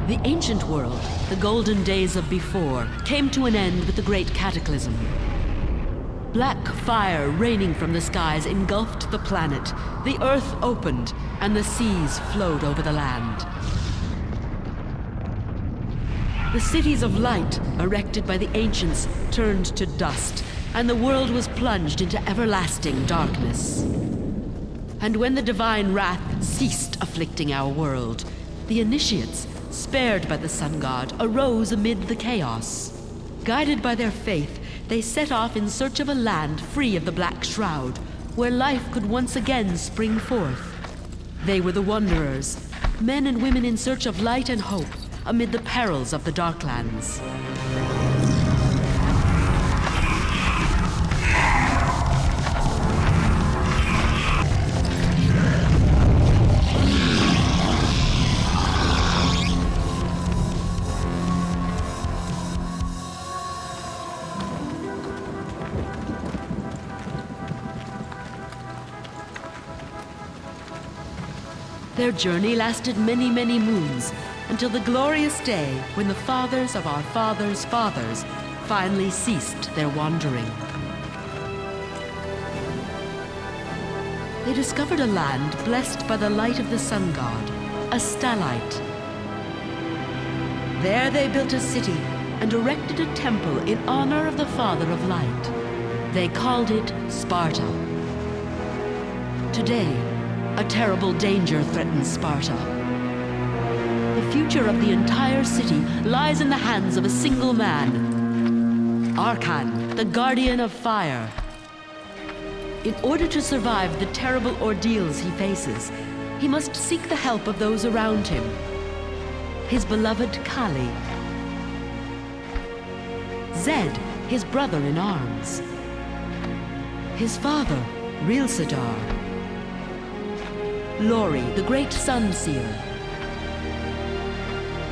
The ancient world, the golden days of before, came to an end with the great cataclysm. Black fire raining from the skies engulfed the planet. The earth opened, and the seas flowed over the land. The cities of light, erected by the ancients, turned to dust, and the world was plunged into everlasting darkness. And when the divine wrath ceased afflicting our world, the initiates, spared by the sun god, arose amid the chaos. Guided by their faith, they set off in search of a land free of the Black Shroud, where life could once again spring forth. They were the Wanderers, men and women in search of light and hope amid the perils of the Darklands. Their journey lasted many, many moons, until the glorious day when the fathers of our fathers' fathers finally ceased their wandering. They discovered a land blessed by the light of the sun god, a Stallite. There they built a city and erected a temple in honor of the Father of Light. They called it Sparta. Today, a terrible danger threatens Sparta. The future of the entire city lies in the hands of a single man, Arkhan, the Guardian of Fire. In order to survive the terrible ordeals he faces, he must seek the help of those around him. His beloved Kali. Zed, his brother in arms. His father, Rilsadar. Lori, the great sun seer.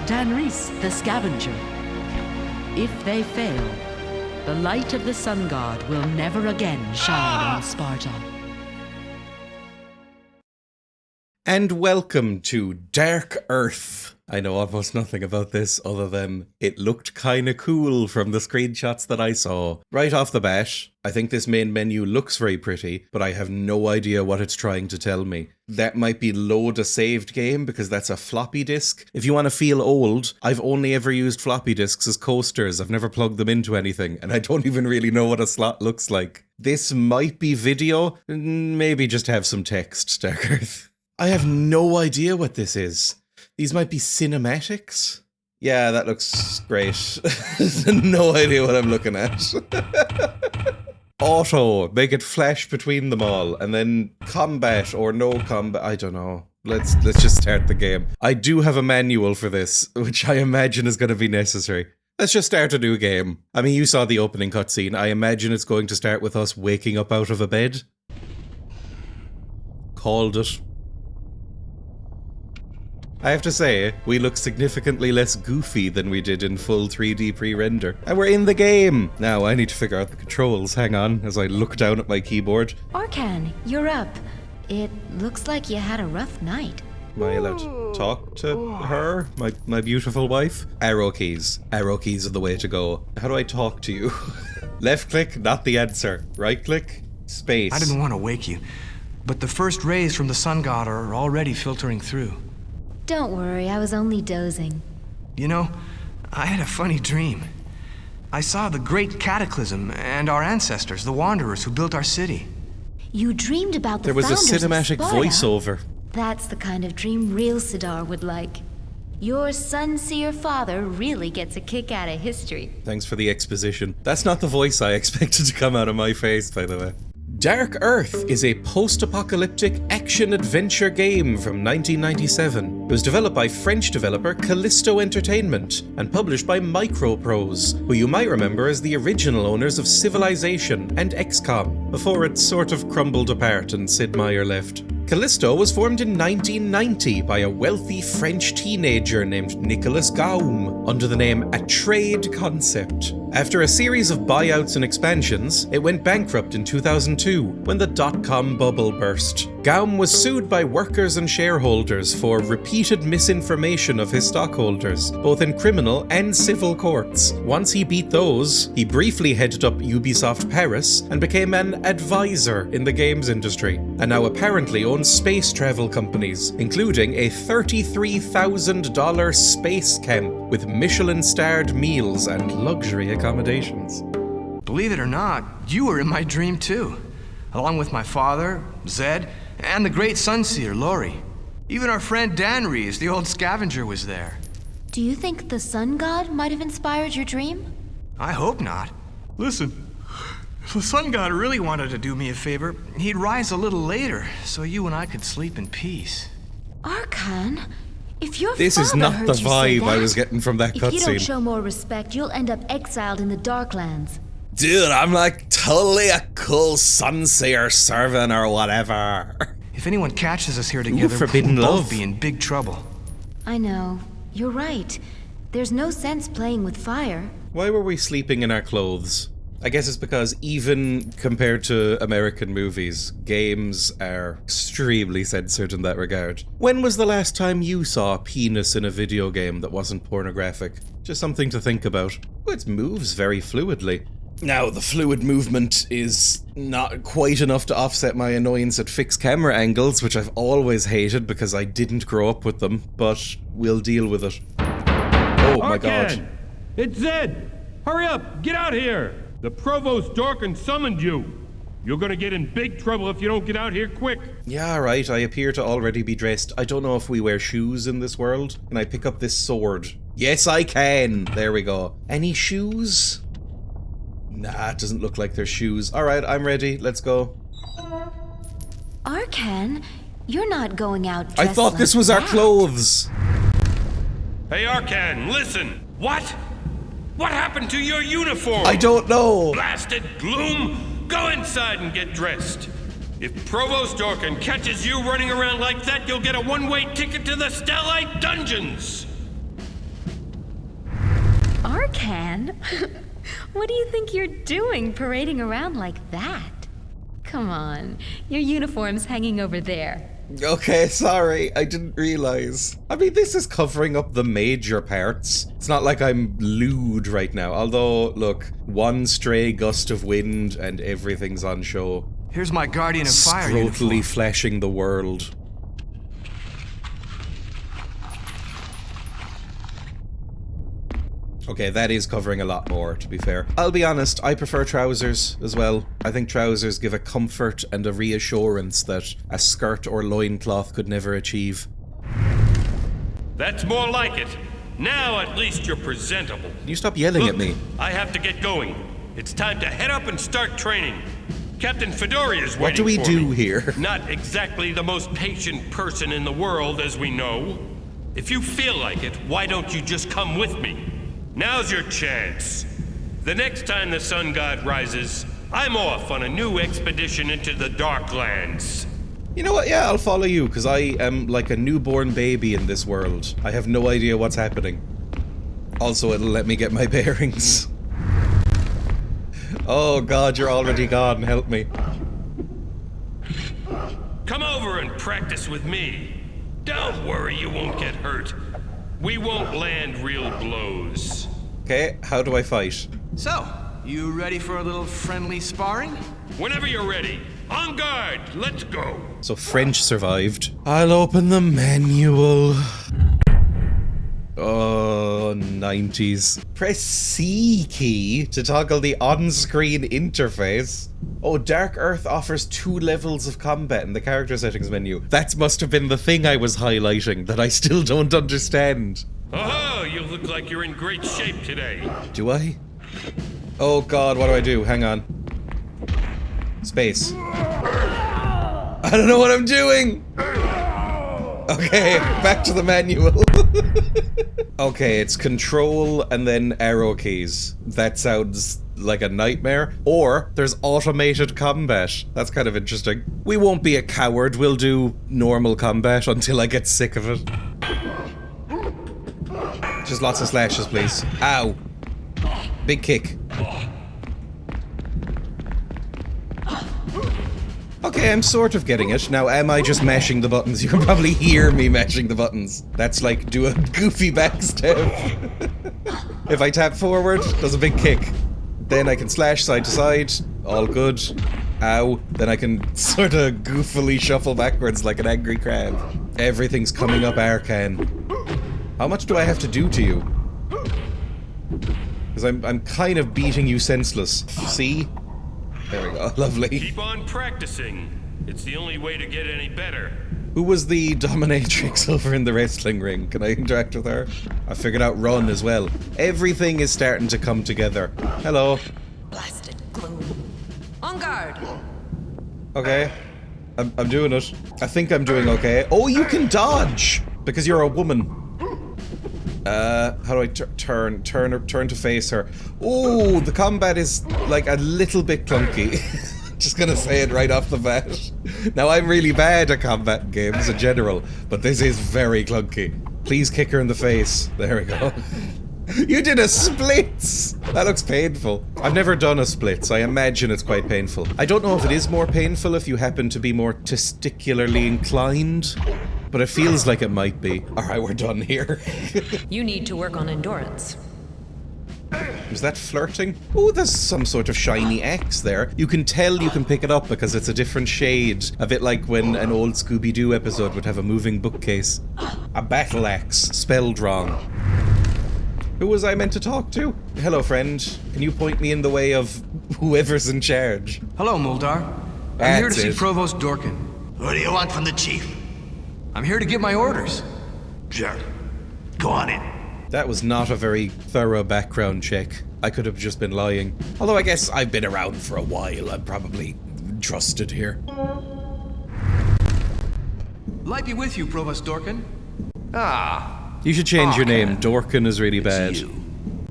Danris, the scavenger. If they fail, the light of the sun god will never again shine on Sparta. And welcome to Dark Earth. I know almost nothing about this other than it looked kinda cool from the screenshots that I saw. Right off the bat, I think this main menu looks very pretty, but I have no idea what it's trying to tell me. That might be load a saved game because that's a floppy disk. If you want to feel old, I've only ever used floppy disks as coasters. I've never plugged them into anything, and I don't even really know what a slot looks like. This might be video, maybe just have some text, Dark Earth. I have no idea what this is. These might be cinematics? Yeah, that looks great. No idea what I'm looking at. Auto, make it flash between them all, and then combat or no combat, I don't know. Let's just start the game. I do have a manual for this, which I imagine is going to be necessary. Let's just start a new game. I mean, you saw the opening cutscene. I imagine it's going to start with us waking up out of a bed. Called it. I have to say, we look significantly less goofy than we did in full 3D pre-render. And we're in the game! Now I need to figure out the controls, hang on, as I look down at my keyboard. Arkhan, you're up. It looks like you had a rough night. Am I allowed to talk to her? My beautiful wife? Arrow keys. Arrow keys are the way to go. How do I talk to you? Left click, not the answer. Right click, space. I didn't want to wake you, but the first rays from the sun god are already filtering through. Don't worry, I was only dozing. You know, I had a funny dream. I saw the great cataclysm and our ancestors, the Wanderers who built our city. You dreamed about the There was a founders of cinematic Sparta. voiceover. That's the kind of dream real Sidar would like. Your sun-seer father really gets a kick out of history. Thanks for the exposition. That's not the voice I expected to come out of my face, by the way. Dark Earth is a post-apocalyptic action-adventure game from 1997. It was developed by French developer Callisto Entertainment and published by Microprose, who you might remember as the original owners of Civilization and XCOM, before it sort of crumbled apart and Sid Meier left. Callisto was formed in 1990 by a wealthy French teenager named Nicolas Gaume under the name A Trade Concept. After a series of buyouts and expansions, it went bankrupt in 2002 when the dot-com bubble burst. Gaum was sued by workers and shareholders for repeated misinformation of his stockholders, both in criminal and civil courts. Once he beat those, he briefly headed up Ubisoft Paris and became an advisor in the games industry, and now apparently owns space travel companies, including a $33,000 space camp with Michelin-starred meals and luxury accommodations. Believe it or not, you were in my dream too, along with my father, Zed, and the great Sunseer, Lori. Even our friend Dan Reeves, the old scavenger, was there. Do you think the sun god might have inspired your dream? I hope not. Listen, if the sun god really wanted to do me a favor, he'd rise a little later, so you and I could sleep in peace. Arkhan, if your This is father not heard the you say vibe I that, was getting from that if you don't cutscene. show more respect, you'll end up exiled in the Darklands. Dude, I'm like totally a cool Sunseer servant or whatever. If anyone catches us here together, forbidden we'll love. both be in big trouble. I know. You're right. There's no sense playing with fire. Why were we sleeping in our clothes? I guess it's because even compared to American movies, games are extremely censored in that regard. When was the last time you saw a penis in a video game that wasn't pornographic? Just something to think about. Oh, it moves very fluidly. Now, the fluid movement is not quite enough to offset my annoyance at fixed camera angles, which I've always hated because I didn't grow up with them, but we'll deal with it. Oh my god. Arkhan! It's Zed! Hurry up! Get out here! The Provost Arkhan summoned you! You're gonna get in big trouble if you don't get out here quick! Yeah, right, I appear to already be dressed. I don't know if we wear shoes in this world. Can I pick up this sword? Yes, I can! There we go. Any shoes? Nah, it doesn't look like there's shoes. Alright, I'm ready. Let's go. Arkhan, you're not going out I dressed thought this like was our that. clothes. Hey Arkhan, listen! What? What happened to your uniform? I don't know. Blasted gloom! Go inside and get dressed! If Provost Arkhan catches you running around like that, you'll get a one-way ticket to the Stellite Dungeons! Arkhan? What do you think you're doing parading around like that? Come on, your uniform's hanging over there. Okay, sorry, I didn't realize. I mean, this is covering up the major parts. It's not like I'm lewd right now, although, look, one stray gust of wind and everything's on show. Here's my Guardian of Fire Scrotally uniform. flashing the world. Okay, that is covering a lot more, to be fair. I'll be honest, I prefer trousers as well. I think trousers give a comfort and a reassurance that a skirt or loincloth could never achieve. That's more like it. Now at least you're presentable. Can you stop yelling at me? I have to get going. It's time to head up and start training. Captain Fedori is waiting What do we for do me. here? Not exactly the most patient person in the world, as we know. If you feel like it, why don't you just come with me? Now's your chance. The next time the sun god rises, I'm off on a new expedition into the Darklands. You know what? Yeah, I'll follow you, because I am like a newborn baby in this world. I have no idea what's happening. Also, it'll let me get my bearings. Oh god, you're already gone. Help me. Come over and practice with me. Don't worry, you won't get hurt. We won't land real blows. Okay, how do I fight? So, you ready for a little friendly sparring? Whenever you're ready. On guard, let's go. So French survived. I'll open the manual. Oh, 90s. Press C key to toggle the on-screen interface. Oh, Dark Earth offers 2 levels of combat in the character settings menu. That must have been the thing I was highlighting that I still don't understand. Oh, you look like you're in great shape today. Do I? Oh god, what do I do? Hang on. Space. I don't know what I'm doing! Okay, back to the manual. Okay, it's control and then arrow keys. That sounds like a nightmare. Or there's automated combat. That's kind of interesting. We won't be a coward. We'll do normal combat until I get sick of it. Just lots of slashes, please. Ow. Big kick. Okay, I'm sort of getting it. Now, am I just mashing the buttons? You can probably hear me mashing the buttons. That's like do a goofy backstep. If I tap forward, does a big kick. Then I can slash side to side. All good. Ow. Then I can sort of goofily shuffle backwards like an angry crab. Everything's coming up, Arkhan. How much do I have to do to you? Because I'm kind of beating you senseless. See? There we go. Lovely. Keep on practicing. It's the only way to get any better. Who was the dominatrix over in the wrestling ring? Can I interact with her? I figured out run as well. Everything is starting to come together. Hello. Blasted gloom. On guard. Okay. I'm doing it. I think I'm doing okay. Oh, you can dodge! Because you're a woman. How do I turn to face her? Oh, the combat is like a little bit clunky. Just gonna say it right off the bat. Now, I'm really bad at combat games in general, but this is very clunky. Please kick her in the face. There we go. You did a splits! That looks painful. I've never done a splits. I imagine it's quite painful. I don't know if it is more painful if you happen to be more testicularly inclined, but it feels like it might be. Alright, we're done here. You need to work on endurance. Is that flirting? Oh, there's some sort of shiny axe there. You can tell you can pick it up because it's a different shade. A bit like when an old Scooby-Doo episode would have a moving bookcase. A battle axe, spelled wrong. Who was I meant to talk to? Hello, friend. Can you point me in the way of whoever's in charge? Hello, Muldar. I'm here to see Provost Dorkin. What do you want from the chief? I'm here to give my orders. Sure. Go on in. That was not a very thorough background check. I could have just been lying. Although I guess I've been around for a while. I'm probably trusted here. Light be with you, Provost Dorkin. You should change your name. Dorkin is really bad.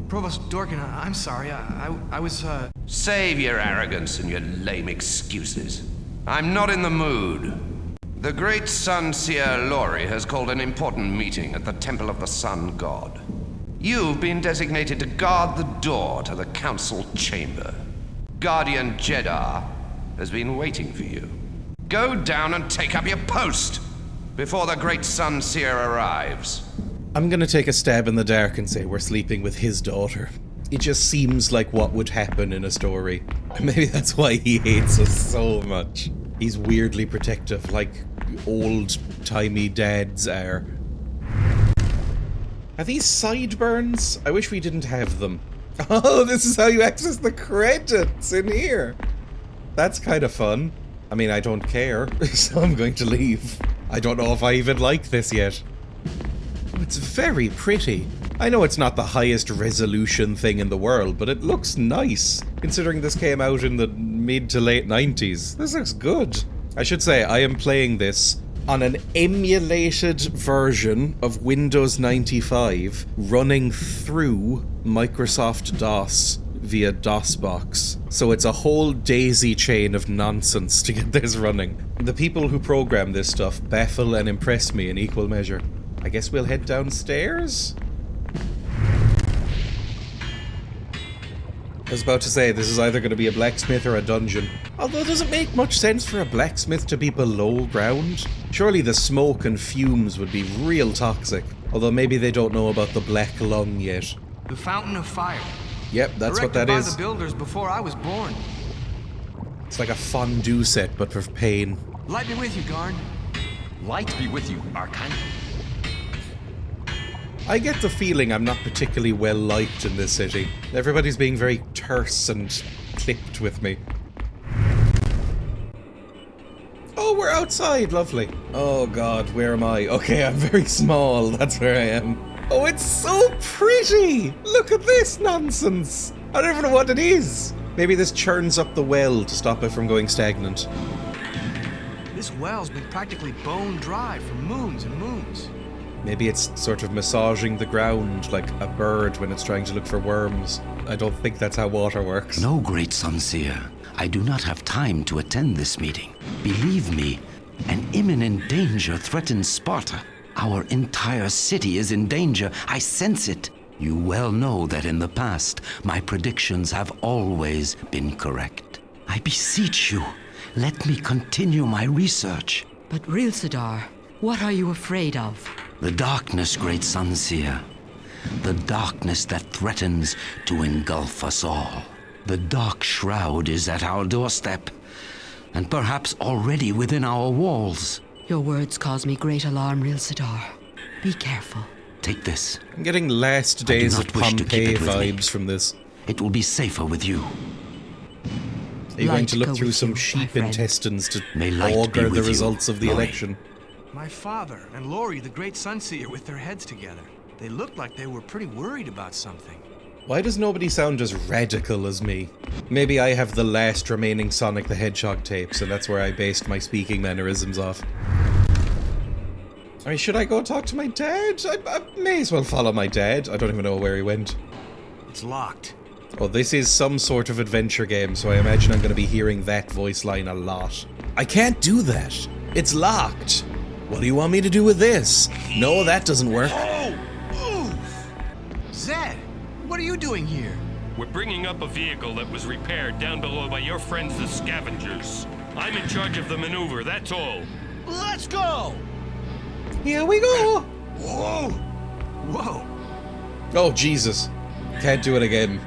Provost Dorkin, I'm sorry. I was, Save your arrogance and your lame excuses. I'm not in the mood. The great Sun Seer Lori has called an important meeting at the Temple of the Sun God. You've been designated to guard the door to the council chamber. Guardian Jeddah has been waiting for you. Go down and take up your post before the great Sun Seer arrives. I'm gonna take a stab in the dark and say we're sleeping with his daughter. It just seems like what would happen in a story. Maybe that's why he hates us so much. He's weirdly protective, like old-timey dads are. Are these sideburns? I wish we didn't have them. Oh, this is how you access the credits in here. That's kind of fun. I mean, I don't care, so I'm going to leave. I don't know if I even like this yet. Oh, it's very pretty. I know it's not the highest resolution thing in the world, but it looks nice, considering this came out in the mid to late 90s. This looks good. I should say, I am playing this on an emulated version of Windows 95 running through Microsoft DOS via DOSBox. So it's a whole daisy chain of nonsense to get this running. The people who program this stuff baffle and impress me in equal measure. I guess we'll head downstairs? I was about to say, this is either going to be a blacksmith or a dungeon. Although, does it make much sense for a blacksmith to be below ground? Surely the smoke and fumes would be real toxic. Although maybe they don't know about the black lung yet. the Fountain of Fire. Yep, that's what that Erected by is. the builders before I was born. It's like a fondue set, but for pain. Light be with you, Garn. Light be with you, Arkhan. I get the feeling I'm not particularly well liked in this city. Everybody's being very terse and clipped with me. Oh, we're outside, lovely. Oh god, where am I? Okay, I'm very small, that's where I am. Oh, it's so pretty! Look at this nonsense! I don't even know what it is. Maybe this churns up the well to stop it from going stagnant. This well's been practically bone dry for moons and moons. Maybe it's sort of massaging the ground like a bird when it's trying to look for worms. I don't think that's how water works. No, great Sunseer. I do not have time to attend this meeting. Believe me, an imminent danger threatens Sparta. Our entire city is in danger. I sense it. You well know that in the past, my predictions have always been correct. I beseech you, let me continue my research. But Rilsadar, what are you afraid of? The darkness, great Sunseer. The darkness that threatens to engulf us all. The dark shroud is at our doorstep, and perhaps already within our walls. Your words cause me great alarm, Rilsadar. Be careful. Take this. I'm getting last days of Pompeii vibes from this. It will be safer with you. Are you going to look through some sheep intestines to augur the results of the election? My father and Lori, the great Sunseer, with their heads together. They looked like they were pretty worried about something. Why does nobody sound as radical as me? Maybe I have the last remaining Sonic the Hedgehog tapes, and that's where I based my speaking mannerisms off. I mean, should I go talk to my dad? I may as well follow my dad. I don't even know where he went. It's locked. Oh, this is some sort of adventure game, so I imagine I'm going to be hearing that voice line a lot. I can't do that. It's locked. What do you want me to do with this? No, that doesn't work. Oh! Zed, what are you doing here? We're bringing up a vehicle that was repaired down below by your friends the Scavengers. I'm in charge of the maneuver, that's all. Let's go! Here we go! Whoa! Whoa! Oh, Jesus. Can't do it again.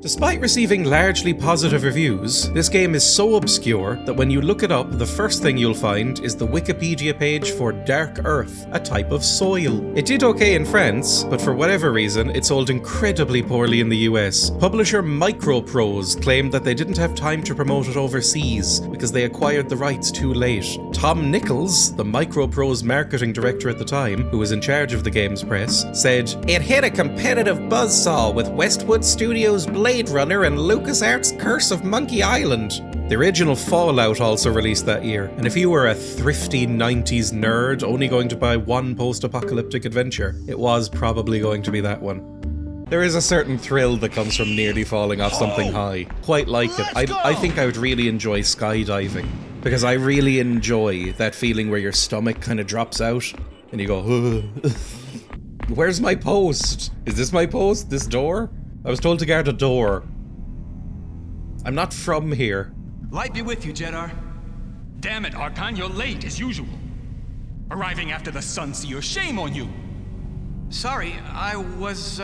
Despite receiving largely positive reviews, this game is so obscure that when you look it up, the first thing you'll find is the Wikipedia page for Dark Earth, a type of soil. It did okay in France, but for whatever reason, it sold incredibly poorly in the US. Publisher Microprose claimed that they didn't have time to promote it overseas because they acquired the rights too late. Tom Nichols, the Microprose marketing director at the time, who was in charge of the game's press, said, "It hit a competitive buzzsaw with Westwood Studios' Blade Runner and LucasArts' Curse of Monkey Island." The original Fallout also released that year, and if you were a thrifty 90s nerd only going to buy one post-apocalyptic adventure, it was probably going to be that one. There is a certain thrill that comes from nearly falling off something high. Quite like it. I think I would really enjoy skydiving, because I really enjoy that feeling where your stomach kind of drops out, and you go, Where's my post? Is this my post? This door? I was told to guard a door. I'm not from here. Light be with you, Jedar. Damn it, Arkhan, you're late as usual. Arriving after the Sunseer, shame on you. Sorry, I was,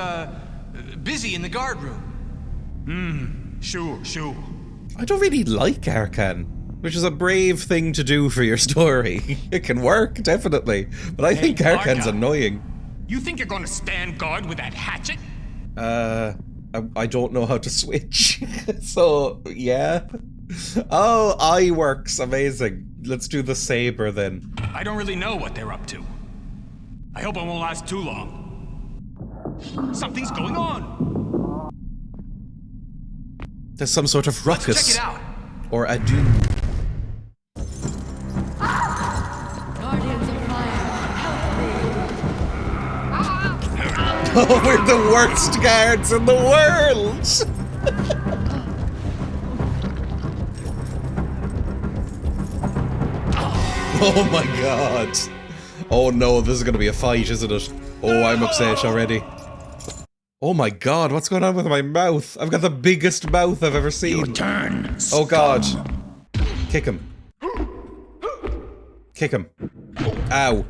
busy in the guard room. Sure. I don't really like Arkhan, which is a brave thing to do for your story. It can work, definitely. But I think Arkhan's annoying. You think you're gonna stand guard with that hatchet? I don't know how to switch. So, yeah. Oh, eye works. Amazing. Let's do the saber then. I don't really know what they're up to. I hope it won't last too long. Something's going on. There's some sort of ruckus. Let's check it out. Or ado. Guardians of Fire, help me! Oh, we're the worst guards in the world! Oh my god. Oh no, this is gonna be a fight, isn't it? Oh, I'm upset already. Oh my god, what's going on with my mouth? I've got the biggest mouth I've ever seen. Your turn. Oh god. Kick him. Kick him. Ow.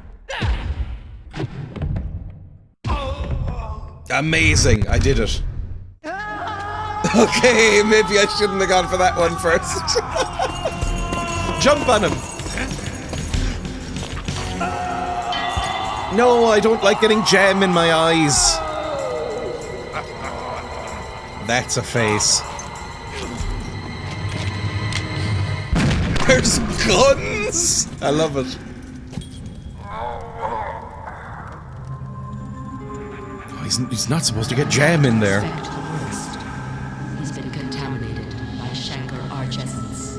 Amazing, I did it. Okay, maybe I shouldn't have gone for that one first. Jump on him. No, I don't like getting jam in my eyes. That's a face. There's guns! I love it. Oh, he's not supposed to get jam in there. Expect the worst. He's been contaminated by Shankar Archessence.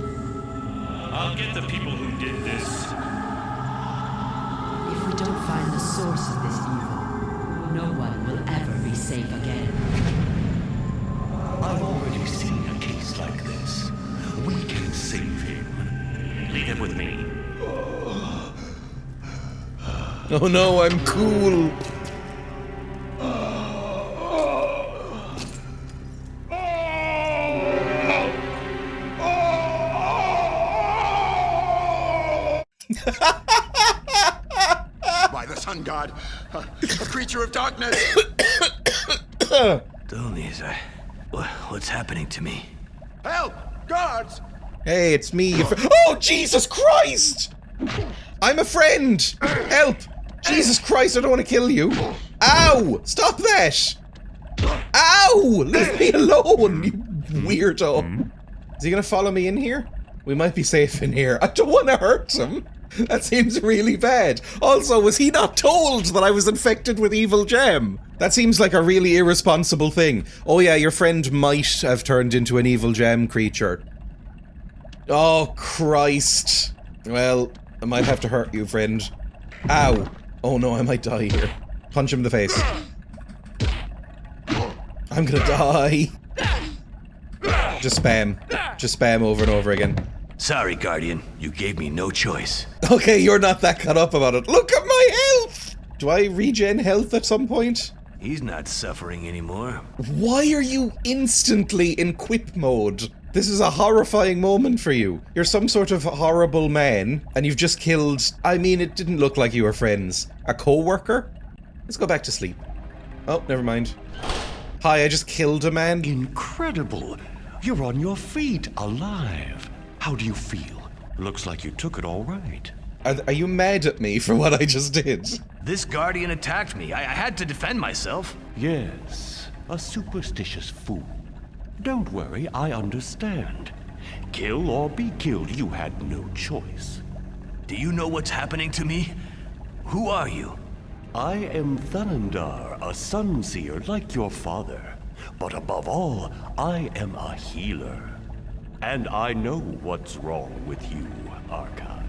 I'll get the people who did this. If we don't find the source of this evil, no one will ever be safe again. I've already seen a case like this. We can save him. Leave him with me. Oh no, I'm cool. By the sun god, a creature of darkness. Donnies, what's happening to me? Help! Guards! Hey, it's me. Oh, Jesus Christ! I'm a friend! Help! Jesus Christ, I don't want to kill you. Ow! Stop that! Ow! Leave me alone, you weirdo. Is he gonna follow me in here? We might be safe in here. I don't want to hurt him. That seems really bad. Also, was he not told that I was infected with evil gem? That seems like a really irresponsible thing. Oh yeah, your friend might have turned into an evil gem creature. Oh, Christ. Well, I might have to hurt you, friend. Ow. Oh no, I might die here. Punch him in the face. I'm gonna die. Just spam. Just spam over and over again. Sorry, Guardian. You gave me no choice. Okay, you're not that cut up about it. Look at my health! Do I regen health at some point? He's not suffering anymore. Why are you instantly in quip mode? This is a horrifying moment for you. You're some sort of horrible man, and you've just killed... I mean, it didn't look like you were friends. A co-worker? Let's go back to sleep. Oh, never mind. Hi, I just killed a man. Incredible! You're on your feet, alive. How do you feel? Looks like you took it all right. Are you mad at me for what I just did? This Guardian attacked me. I had to defend myself. Yes, a superstitious fool. Don't worry, I understand. Kill or be killed, you had no choice. Do you know what's happening to me? Who are you? I am Thanandar, a sun seer like your father. But above all, I am a healer. And I know what's wrong with you, Arkhan.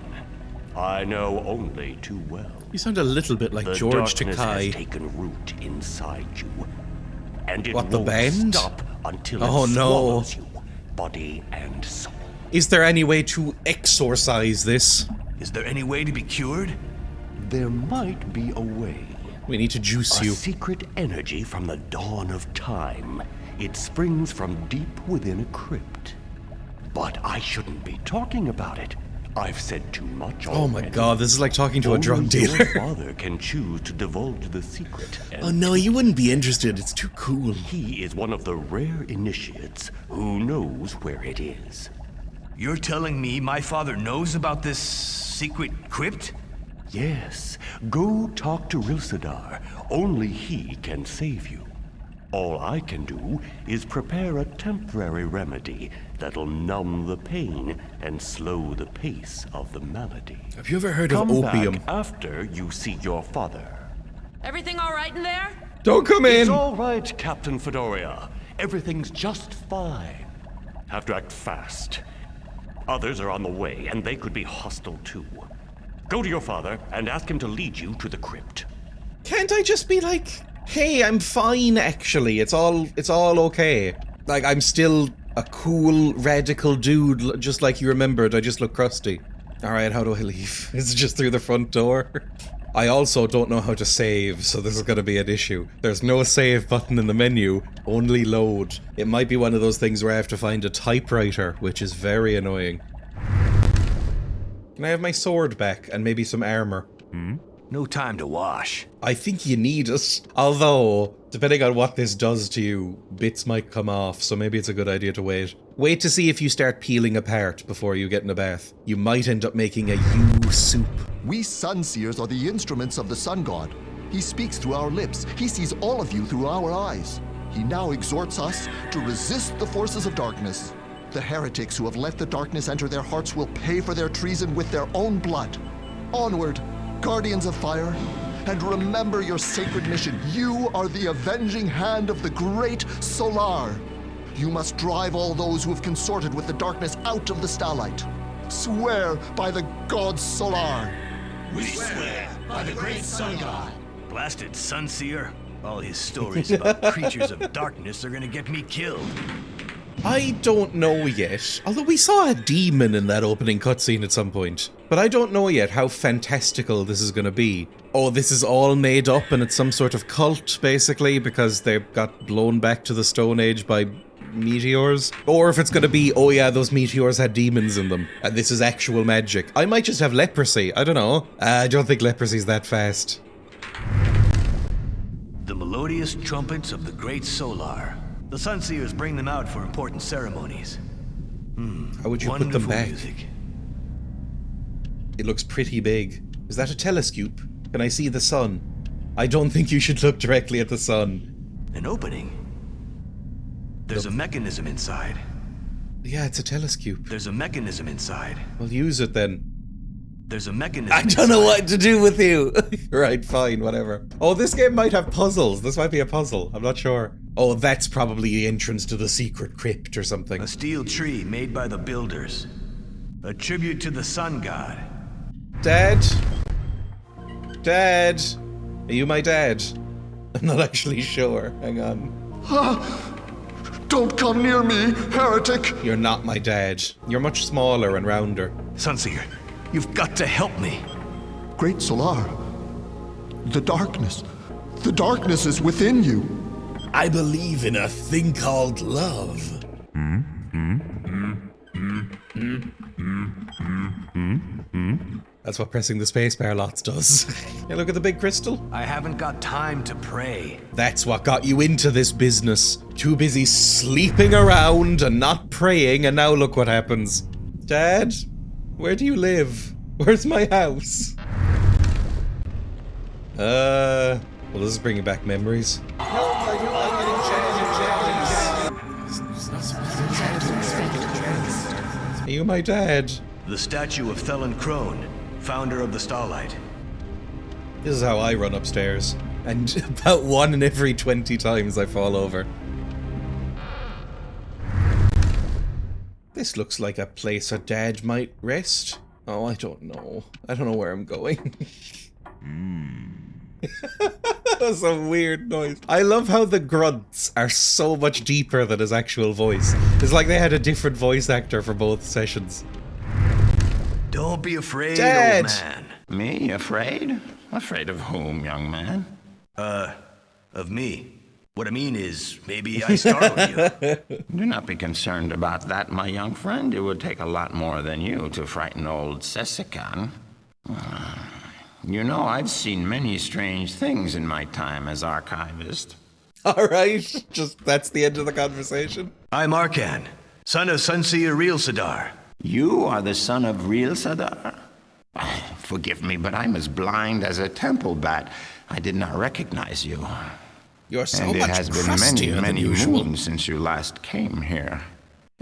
I know only too well. You sound a little bit like George The darkness Takei. has taken root inside you. And it What, the won't band? stop until Oh, it no. swallows you, body and soul. Is there any way to exorcise this? Is there any way to be cured? There might be a way. We need to juice A you. secret energy from the dawn of time. It springs from deep within a crypt. But I shouldn't be talking about it. I've said too much already. Oh my god, this is like talking to a drug Only dealer. Your father can choose to divulge the secret. Oh no, you wouldn't be interested. It's too cool. He is one of the rare initiates who knows where it is. You're telling me my father knows about this secret crypt? Yes, go talk to Rilsadar. Only he can save you. All I can do is prepare a temporary remedy that'll numb the pain and slow the pace of the malady. Have you ever heard Come of opium? back after you see your father. Everything all right in there? Don't come in! It's all right, Captain Fedoria. Everything's just fine. Have to act fast. Others are on the way, and they could be hostile too. Go to your father and ask him to lead you to the crypt. Can't I just be like, hey, I'm fine actually, it's all okay. Like, I'm still a cool, radical dude, just like you remembered, I just look crusty. Alright, how do I leave? Is it just through the front door? I also don't know how to save, so this is gonna be an issue. There's no save button in the menu, only load. It might be one of those things where I have to find a typewriter, which is very annoying. Can I have my sword back, and maybe some armor? No time to wash. I think you need it. Although, depending on what this does to you, bits might come off, so maybe it's a good idea to wait. Wait to see if you start peeling apart before you get in a bath. You might end up making a soup. We sun seers are the instruments of the sun god. He speaks through our lips. He sees all of you through our eyes. He now exhorts us to resist the forces of darkness. The heretics who have let the darkness enter their hearts will pay for their treason with their own blood. Onward, guardians of fire, and remember your sacred mission. You are the avenging hand of the great Solar. You must drive all those who have consorted with the darkness out of the starlight. Swear by the god Solar. We swear by the great sun god. Blasted sun seer. All his stories about creatures of darkness are gonna get me killed. I don't know yet, although we saw a demon in that opening cutscene at some point. But I don't know yet how fantastical this is going to be. Oh, this is all made up and it's some sort of cult, basically, because they got blown back to the Stone Age by meteors. Or if it's gonna be, oh yeah, those meteors had demons in them, and this is actual magic. I might just have leprosy, I don't know. I don't think leprosy's that fast. The melodious trumpets of the great Solar. The Sunseers bring them out for important ceremonies. How would you put them back? Music. It looks pretty big. Is that a telescope? Can I see the sun? I don't think you should look directly at the sun. An opening. There's a mechanism inside. Yeah, it's a telescope. There's a mechanism inside. Well, use it then. There's a mechanism I don't know what to do with you. Right, fine, whatever. Oh, this game might have puzzles. This might be a puzzle. I'm not sure. Oh, that's probably the entrance to the secret crypt or something. A steel tree made by the builders. A tribute to the sun god. Dad? Dad? Are you my dad? I'm not actually sure. Hang on. Don't come near me, heretic! You're not my dad. You're much smaller and rounder. Sunseer, you've got to help me. Great Solar, the darkness is within you. I believe in a thing called love. That's what pressing the spacebar lots does. Hey, look at the big crystal. I haven't got time to pray. That's what got you into this business. Too busy sleeping around and not praying, and now look what happens. Dad, where do you live? Where's my house? Well, this is bringing back memories. Are you my dad? The statue of Thelen Crone, founder of the Starlight. This is how I run upstairs. And about 1 in every 20 times I fall over. This looks like a place a dad might rest. Oh, I don't know. I don't know where I'm going. That was a weird noise. I love how the grunts are so much deeper than his actual voice. It's like they had a different voice actor for both sessions. Don't be afraid, Dad. old man. Me? Afraid? Afraid of whom, young man? Of me. What I mean is, maybe I startled you. Do not be concerned about that, my young friend. It would take a lot more than you to frighten old Sessikan. You know, I've seen many strange things in my time as archivist. Alright, just that's the end of the conversation. I'm Arkhan, son of Sunseer Real Sadar. You are the son of Real Sadar? Forgive me, but I'm as blind as a temple bat. I did not recognize you. You're so and much it has been many usual. moons since you last came here.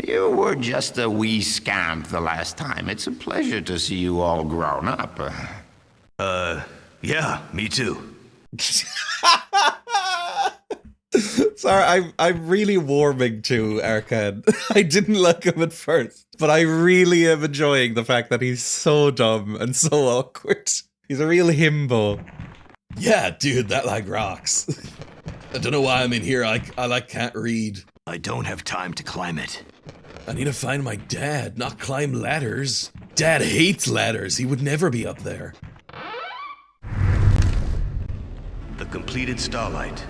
You were just a wee scamp the last time. It's a pleasure to see you all grown up. Yeah, me too. Sorry, I'm really warming to Arkhan. I didn't like him at first, but I really am enjoying the fact that he's so dumb and so awkward. He's a real himbo. Yeah, dude, that like rocks. I don't know why I'm in here. I can't read. I don't have time to climb it. I need to find my dad, not climb ladders. Dad hates ladders. He would never be up there. The completed Starlight.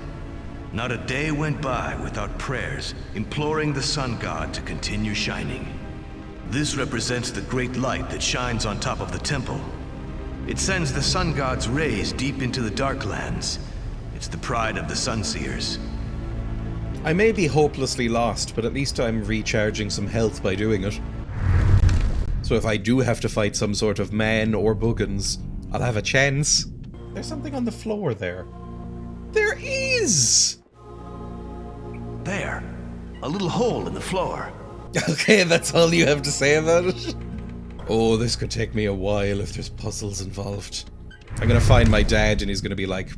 Not a day went by without prayers imploring the sun god to continue shining. This represents the great light that shines on top of the temple. It sends the sun god's rays deep into the Darklands. It's the pride of the Sunseers. I may be hopelessly lost, but at least I'm recharging some health by doing it. So if I do have to fight some sort of man or boogans, I'll have a chance. There's something on the floor there. There is! There. A little hole in the floor. Okay, that's all you have to say about it? Oh, this could take me a while if there's puzzles involved. I'm gonna find my dad and he's gonna be like,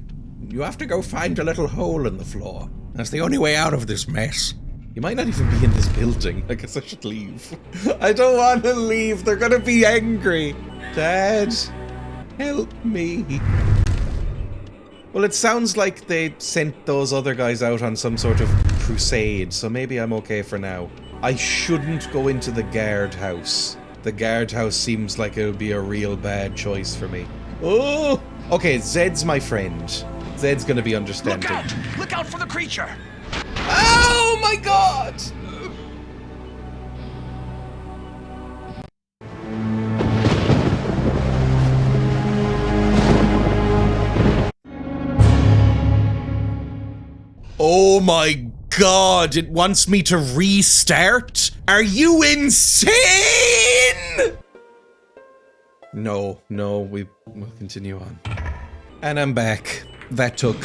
you have to go find a little hole in the floor. That's the only way out of this mess. You might not even be in this building. I guess I should leave. I don't want to leave. They're gonna be angry. Dad, help me. Well, it sounds like they sent those other guys out on some sort of crusade, so maybe I'm okay for now. I shouldn't go into the guardhouse. The guardhouse seems like it would be a real bad choice for me. Oh! Okay, Zed's my friend. Zed's gonna be understanding. Look out! Look out for the creature! Oh my god! Oh my god, it wants me to restart? Are you insane? No, we'll continue on. And I'm back. That took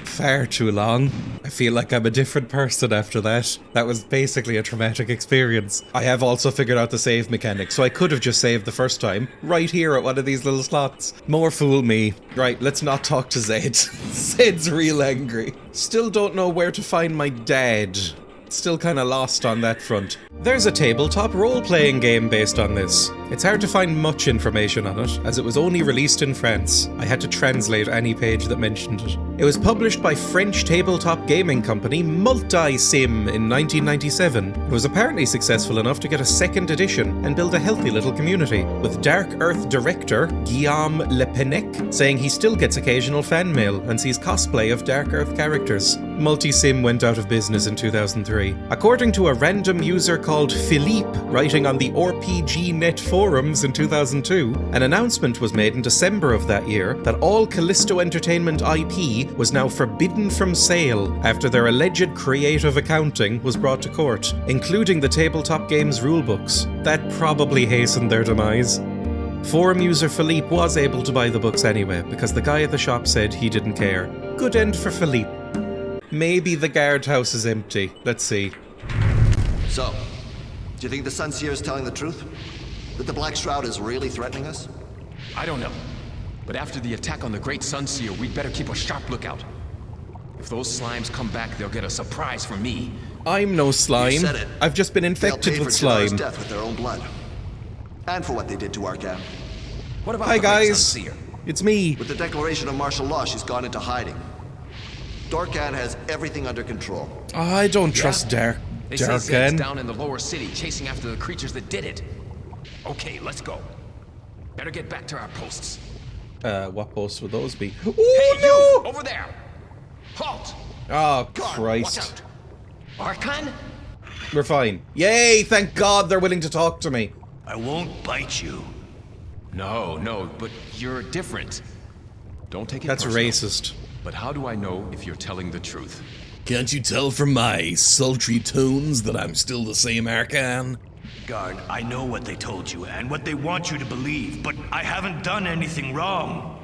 far too long. I feel like I'm a different person after that. That was basically a traumatic experience. I have also figured out the save mechanic, so I could have just saved the first time, right here at one of these little slots. More fool me. Right, let's not talk to Zed. Zed's real angry. Still don't know where to find my dad. Still kind of lost on that front. There's a tabletop role-playing game based on this. It's hard to find much information on it, as it was only released in France. I had to translate any page that mentioned it. It was published by French tabletop gaming company Multisim in 1997. It was apparently successful enough to get a second edition and build a healthy little community, with Dark Earth director Guillaume Lepennec saying he still gets occasional fan mail and sees cosplay of Dark Earth characters. Multisim went out of business in 2003. According to a random user called Philippe writing on the RPGNet forums in 2002, an announcement was made in December of that year that all Callisto Entertainment IP was now forbidden from sale after their alleged creative accounting was brought to court, including the tabletop game's rulebooks. That probably hastened their demise. Forum user Philippe was able to buy the books anyway, because the guy at the shop said he didn't care. Good end for Philippe. Maybe the guardhouse is empty. Let's see. So, do you think the Sunseer is telling the truth? That the Black Shroud is really threatening us? I don't know. But after the attack on the Great Sunseer, we'd better keep a sharp lookout. If those slimes come back, they'll get a surprise from me. I'm no slime. You said it. I've just been infected with slime. They'll pay for Chiller's death with their own blood. And for what they did to Arkhan. What about Hi the Great guys, Sunseer? it's me. With the declaration of martial law, she's gone into hiding. Arkhan has everything under control. I don't trust They say Zed's Arkhan. down in the lower city chasing after the creatures that did it. Okay, let's go. Better get back to our posts. What posts would those be? Hey, Oh you! Over there! Halt! no! Oh Guard, Christ. watch out. Arkhan? We're fine. Yay! Thank God they're willing to talk to me. I won't bite you. No, but you're different. Don't take it That's personal. racist. But how do I know if you're telling the truth? Can't you tell from my sultry tones that I'm still the same Arkhan? Guard, I know what they told you and what they want you to believe, but I haven't done anything wrong.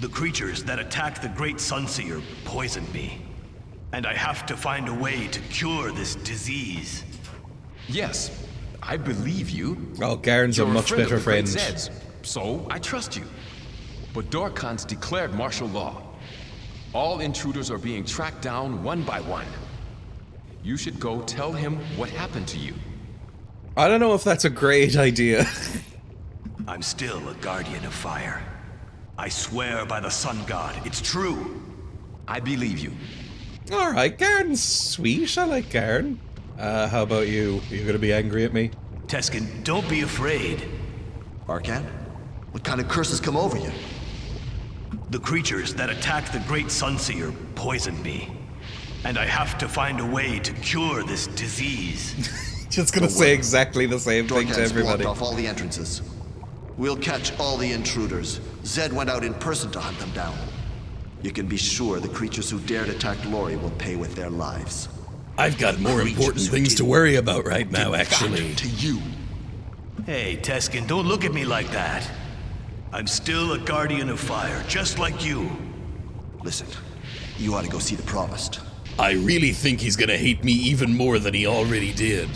The creatures that attacked the Great Sunseer poisoned me. And I have to find a way to cure this disease. Yes, I believe you. Oh, Garen's a You're much of better the Great friend. Zeds, so I trust you. But Darkhan's declared martial law. All intruders are being tracked down one by one. You should go tell him what happened to you. I don't know if that's a great idea. I'm still a guardian of fire. I swear by the Sun God, it's true. I believe you. Alright, Garen's sweet. I like Garen. How about you? Are you gonna be angry at me? Teskin, don't be afraid. Arkhan? What kind of curse has come over you? The creatures that attacked the Great Sunseer poisoned me. And I have to find a way to cure this disease. Just gonna say exactly the same thing to Arkhan's everybody. blocked off all the entrances. We'll catch all the intruders. Zed went out in person to hunt them down. You can be sure the creatures who dared attack Lori will pay with their lives. I've got more important things to worry about right now, actually. To you. Hey, Teskin, don't look at me like that. I'm still a guardian of fire, just like you. Listen, you ought to go see the Promised. I really think he's gonna hate me even more than he already did.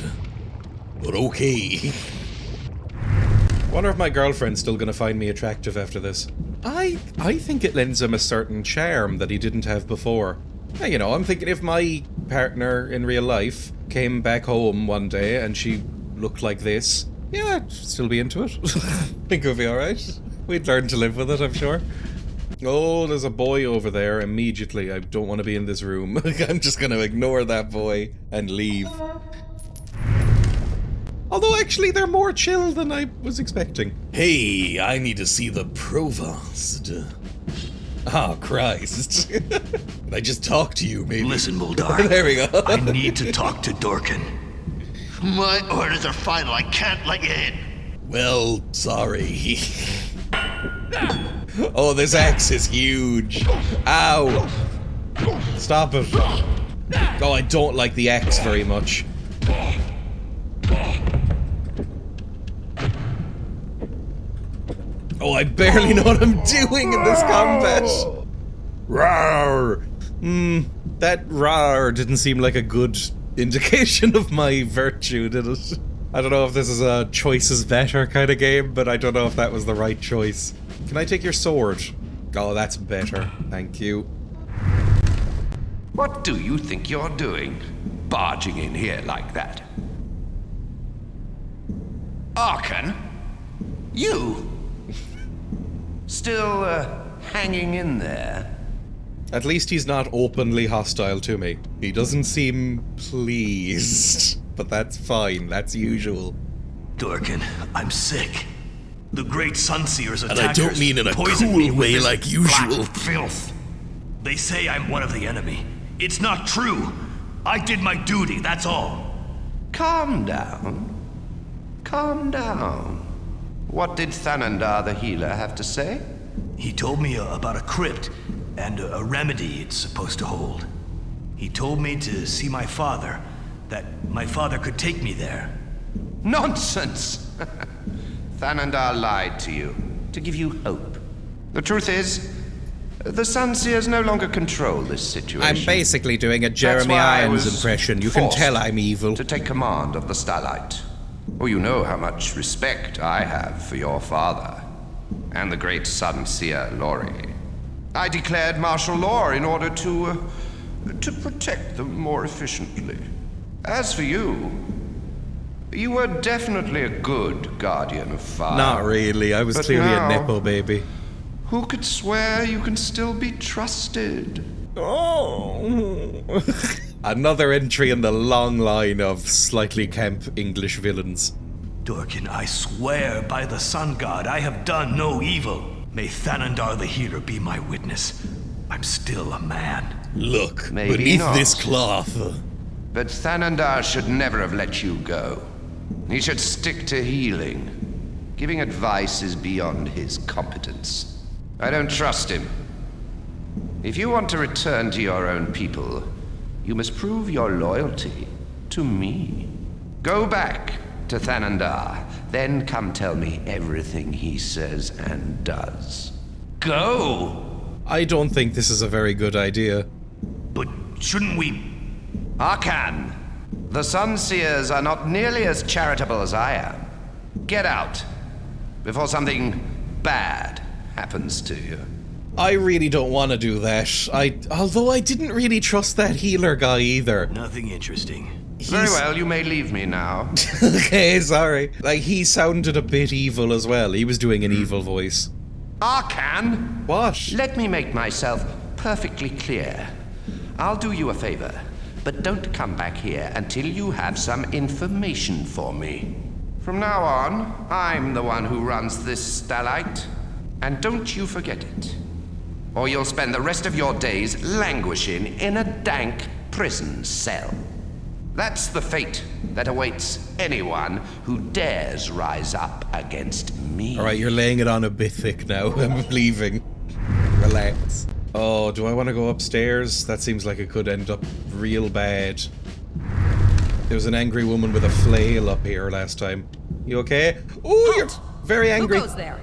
But okay. Wonder if my girlfriend's still gonna find me attractive after this. I think it lends him a certain charm that he didn't have before. Now, you know, I'm thinking if my partner in real life came back home one day and she looked like this, yeah, I'd still be into it. Think it would be alright. We'd learn to live with it, I'm sure. Oh, there's a boy over there immediately. I don't want to be in this room. I'm just going to ignore that boy and leave. Although, actually, they're more chill than I was expecting. Hey, I need to see the Provost. Oh, Christ. Did I just talk to you, maybe? Listen, Muldar. There we go. I need to talk to Dorkin. My orders are final. I can't let you in. Well, sorry. Oh, this axe is huge. Ow. Stop it. Oh, I don't like the X very much. Oh, I barely know what I'm doing in this combat. Rawr! That rawr didn't seem like a good indication of my virtue, did it? I don't know if this is a choice is better kind of game, but I don't know if that was the right choice. Can I take your sword? Oh, that's better. Thank you. What do you think you're doing? Barging in here like that? Arkhan? You? Still, hanging in there? At least he's not openly hostile to me. He doesn't seem pleased. But that's fine, that's usual. Dorkin, I'm sick. The great Sunseer's attackers And I don't mean in a poisoned cool me with way this like usual. black filth. They say I'm one of the enemy. It's not true. I did my duty, that's all. Calm down. Calm down. What did Thanandar the healer have to say? He told me about a crypt and a remedy it's supposed to hold. He told me to see my father, that my father could take me there. Nonsense! Thanandar lied to you, to give you hope. The truth is, the Sunseers no longer control this situation. I'm basically doing a Jeremy Irons impression. You can tell I'm evil. To take command of the Starlight. Oh, you know how much respect I have for your father, and the great Sunseer Lori. I declared martial law in order to protect them more efficiently. As for you, you were definitely a good guardian of fire. Not really, I was clearly a Nepo baby. Who could swear you can still be trusted? Oh. Another entry in the long line of slightly camp English villains. Dorkin, I swear by the sun god I have done no evil. May Thanandar the healer be my witness. I'm still a man. Look, Maybe beneath not. this cloth. But Thanandar should never have let you go. He should stick to healing. Giving advice is beyond his competence. I don't trust him. If you want to return to your own people, you must prove your loyalty to me. Go back to Thanandar, then come tell me everything he says and does. Go! I don't think this is a very good idea. But shouldn't we... Arkhan, the Sunseers are not nearly as charitable as I am. Get out, before something bad happens to you. I really don't want to do that. Although I didn't really trust that healer guy either. Nothing interesting. Very well, you may leave me now. Okay, sorry. Like, he sounded a bit evil as well. He was doing an evil voice. Arkhan! What? Let me make myself perfectly clear. I'll do you a favor, but don't come back here until you have some information for me. From now on, I'm the one who runs this Starlight, and don't you forget it. Or you'll spend the rest of your days languishing in a dank prison cell. That's the fate that awaits anyone who dares rise up against me. Alright, you're laying it on a bit thick now. I'm leaving. Relax. Oh, do I want to go upstairs? That seems like it could end up real bad. There was an angry woman with a flail up here last time. You okay? Oh, you're very angry. Who goes there?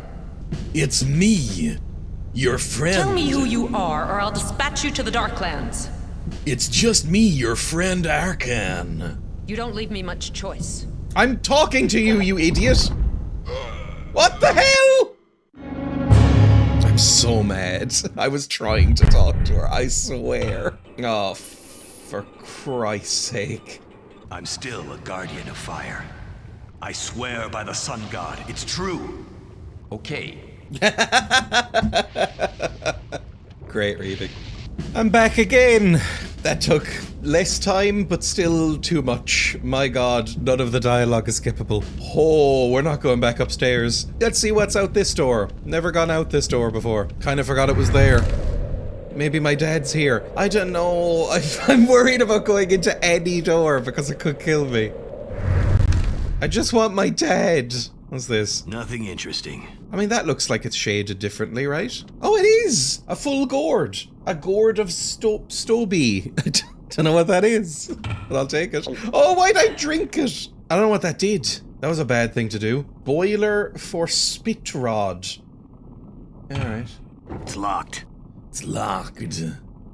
It's me, your friend. Tell me who you are, or I'll dispatch you to the Darklands. It's just me, your friend Arkhan. You don't leave me much choice. I'm talking to you, you idiot! What the hell?! I'm so mad. I was trying to talk to her, I swear. Oh, for Christ's sake. I'm still a guardian of fire. I swear by the sun god, it's true. Okay. Great reading. I'm back again. That took less time, but still too much. My god, none of the dialogue is skippable. Oh, we're not going back upstairs. Let's see what's out this door. Never gone out this door before. Kind of forgot it was there. Maybe my dad's here. I don't know. I'm worried about going into any door because it could kill me. I just want my dad. What's this? Nothing interesting. I mean, that looks like it's shaded differently, right? Oh, it is! A full gourd. A gourd of Stoby. Don't know what that is, but I'll take it. Oh, why'd I drink it? I don't know what that did. That was a bad thing to do. Boiler for spit rod. Alright. It's locked. It's locked.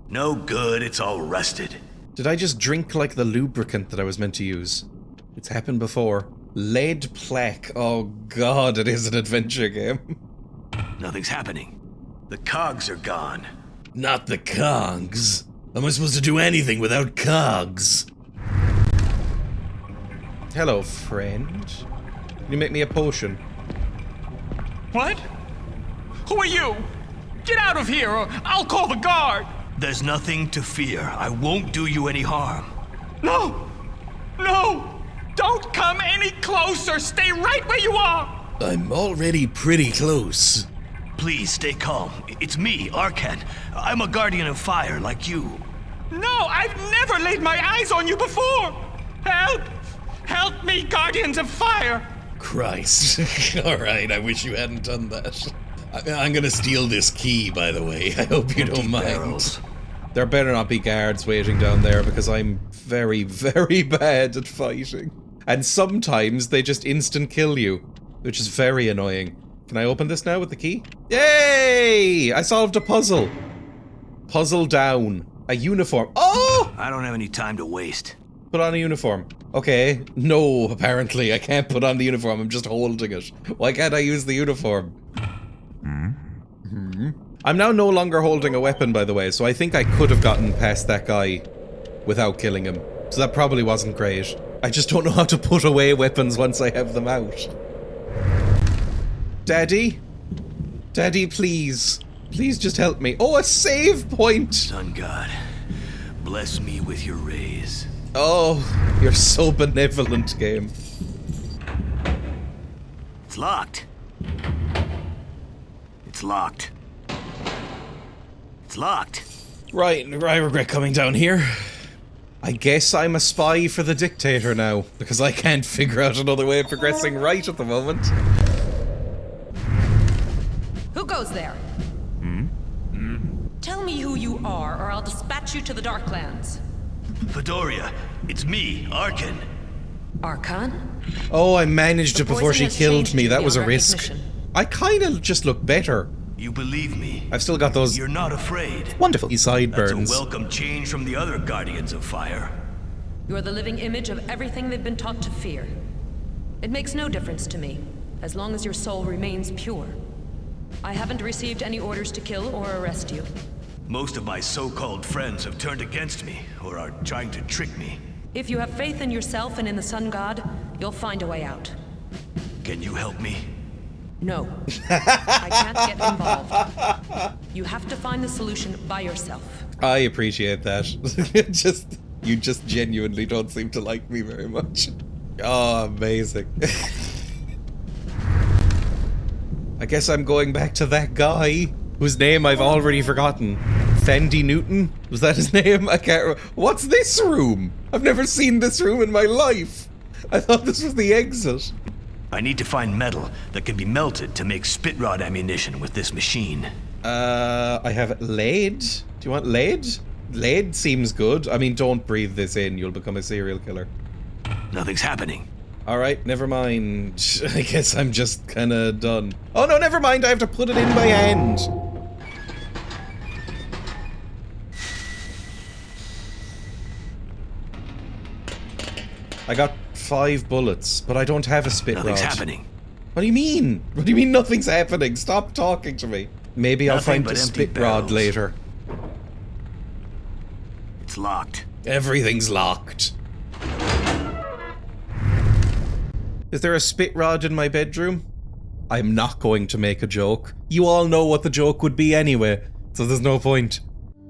No good, it's all rusted. Did I just drink like the lubricant that I was meant to use? It's happened before. Lead plaque. Oh god, it is an adventure game. Nothing's happening. The cogs are gone. Not the cogs. How am I supposed to do anything without cogs? Hello, friend. Can you make me a potion? What? Who are you? Get out of here or I'll call the guard! There's nothing to fear. I won't do you any harm. No! No! Don't come any closer! Stay right where you are! I'm already pretty close. Please stay calm. It's me, Arkhan. I'm a guardian of fire like you. No, I've never laid my eyes on you before! Help! Help me, guardians of fire! Christ. Alright, I wish you hadn't done that. I'm gonna steal this key, by the way. I hope you don't mind. Barrels. There better not be guards waiting down there because I'm very, very bad at fighting. And sometimes they just instant kill you, which is very annoying. Can I open this now with the key? Yay! I solved a puzzle. Puzzle down. A uniform. Oh! I don't have any time to waste. Put on a uniform. Okay. No, apparently. I can't put on the uniform. I'm just holding it. Why can't I use the uniform? I'm now no longer holding a weapon, by the way, so I think I could have gotten past that guy without killing him. So that probably wasn't great. I just don't know how to put away weapons once I have them out. Daddy? Daddy, please. Please just help me. Oh, a save point! Sun God, bless me with your rays. Oh, you're so benevolent, game. It's locked. It's locked. It's locked. Right, I regret coming down here. I guess I'm a spy for the dictator now, because I can't figure out another way of progressing right at the moment. Who goes there? Tell me who you are, or I'll dispatch you to the Darklands. Fedoria, it's me, Arkhan. Arkhan? Oh, I managed it before she has killed changed me. you That was a beyond risk. recognition. I kind of just look better. You believe me. I've still got those You're not afraid. wonderful That's sideburns. a welcome change from the other Guardians of Fire. You're the living image of everything they've been taught to fear. It makes no difference to me, as long as your soul remains pure. I haven't received any orders to kill or arrest you. Most of my so-called friends have turned against me, or are trying to trick me. If you have faith in yourself and in the Sun God, you'll find a way out. Can you help me? No. I can't get involved. You have to find the solution by yourself. I appreciate that. You just genuinely don't seem to like me very much. Oh, amazing. I guess I'm going back to that guy whose name I've already forgotten. Fendi Newton? Was that his name? I can't remember. What's this room? I've never seen this room in my life. I thought this was the exit. I need to find metal that can be melted to make spit rod ammunition with this machine. I have lead. Do you want lead? Lead seems good. I mean, don't breathe this in. You'll become a serial killer. Nothing's happening. Alright, never mind. I guess I'm just kinda done. Oh no, never mind. I have to put it in by hand. I got 5 bullets, but I don't have a spit rod. Nothing's happening. What do you mean? What do you mean nothing's happening? Stop talking to me. Maybe I'll find the spit rod later. It's locked. Everything's locked. Is there a spit rod in my bedroom? I'm not going to make a joke. You all know what the joke would be anyway, so there's no point.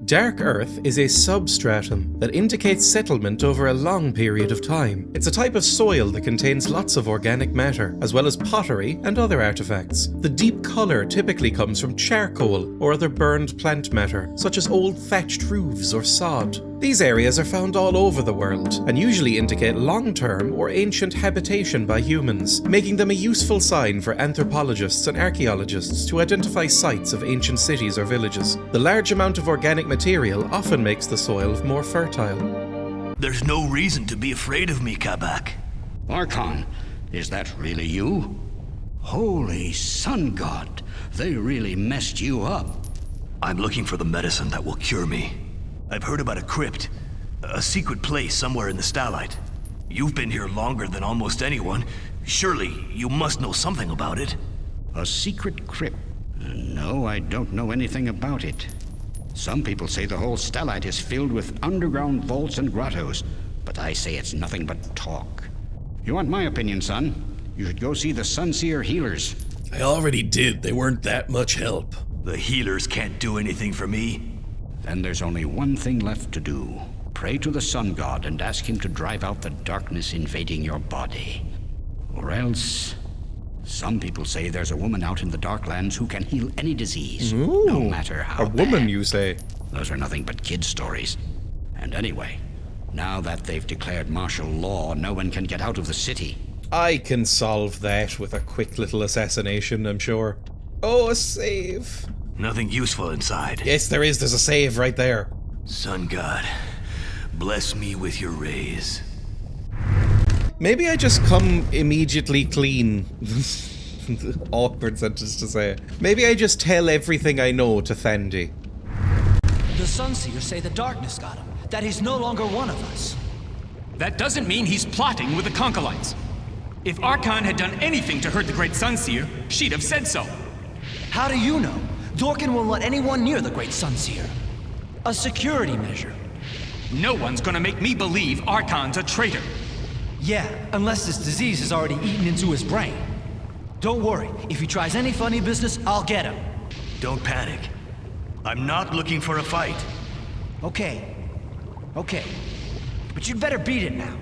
Dark Earth is a substratum that indicates settlement over a long period of time. It's a type of soil that contains lots of organic matter, as well as pottery and other artifacts. The deep colour typically comes from charcoal or other burned plant matter, such as old thatched roofs or sod. These areas are found all over the world, and usually indicate long-term or ancient habitation by humans, making them a useful sign for anthropologists and archaeologists to identify sites of ancient cities or villages. The large amount of organic material often makes the soil more fertile. There's no reason to be afraid of me, Kabak. Arkhan, is that really you? Holy sun god, they really messed you up. I'm looking for the medicine that will cure me. I've heard about a crypt, a secret place somewhere in the Starlight. You've been here longer than almost anyone. Surely you must know something about it. A secret crypt? No, I don't know anything about it. Some people say the whole Starlight is filled with underground vaults and grottos, but I say it's nothing but talk. You want my opinion, son? You should go see the Sunseer healers. I already did. They weren't that much help. The healers can't do anything for me. Then there's only one thing left to do. Pray to the sun god and ask him to drive out the darkness invading your body. Or else, some people say there's a woman out in the Darklands who can heal any disease, Ooh, no matter how a woman, bad. you say? Those are nothing but kid stories. And anyway, now that they've declared martial law, no one can get out of the city. I can solve that with a quick little assassination, I'm sure. Oh, a save. Nothing useful inside. Yes, there is. There's a save right there. Sun God, bless me with your rays. Maybe I just come immediately clean. Awkward sentence to say. Maybe I just tell everything I know to Thandi. The Sunseers say the darkness got him, that he's no longer one of us. That doesn't mean he's plotting with the Concholites. If Arkhan had done anything to hurt the Great Sunseer, she'd have said so. How do you know? Dorkin won't let anyone near the Great Sunseer. A security measure. No one's gonna make me believe Arkhan's a traitor. Yeah, unless this disease has already eaten into his brain. Don't worry, if he tries any funny business, I'll get him. Don't panic. I'm not looking for a fight. Okay. But you'd better beat it now.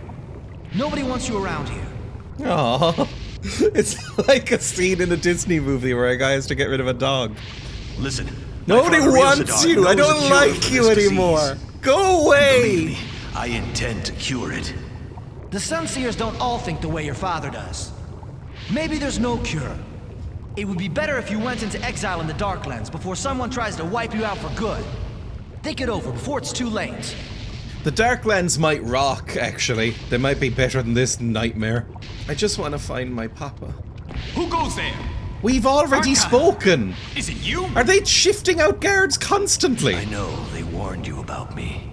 Nobody wants you around here. Aww. It's like a scene in a Disney movie where a guy has to get rid of a dog. Listen. Nobody wants you. I don't like you anymore. Go away. Believe me, I intend to cure it. The Sunseers don't all think the way your father does. Maybe there's no cure. It would be better if you went into exile in the Darklands before someone tries to wipe you out for good. Think it over before it's too late. The Darklands might rock, actually. They might be better than this nightmare. I just want to find my papa. Who goes there? We've already spoken. Is it you? Are they shifting out guards constantly? I know, they warned you about me.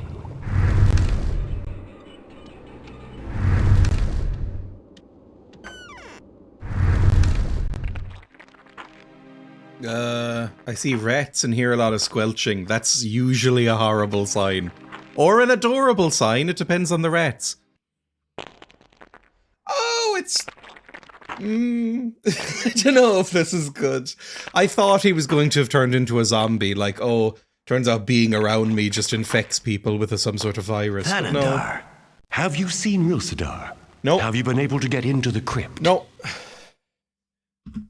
I see rats and hear a lot of squelching. That's usually a horrible sign. Or an adorable sign, it depends on the rats. Oh, it's... I don't know if this is good. I thought he was going to have turned into a zombie, like, oh, turns out being around me just infects people with some sort of virus. Thanandar, No. Have you seen Rilsadar? No. Have you been able to get into the crypt? No.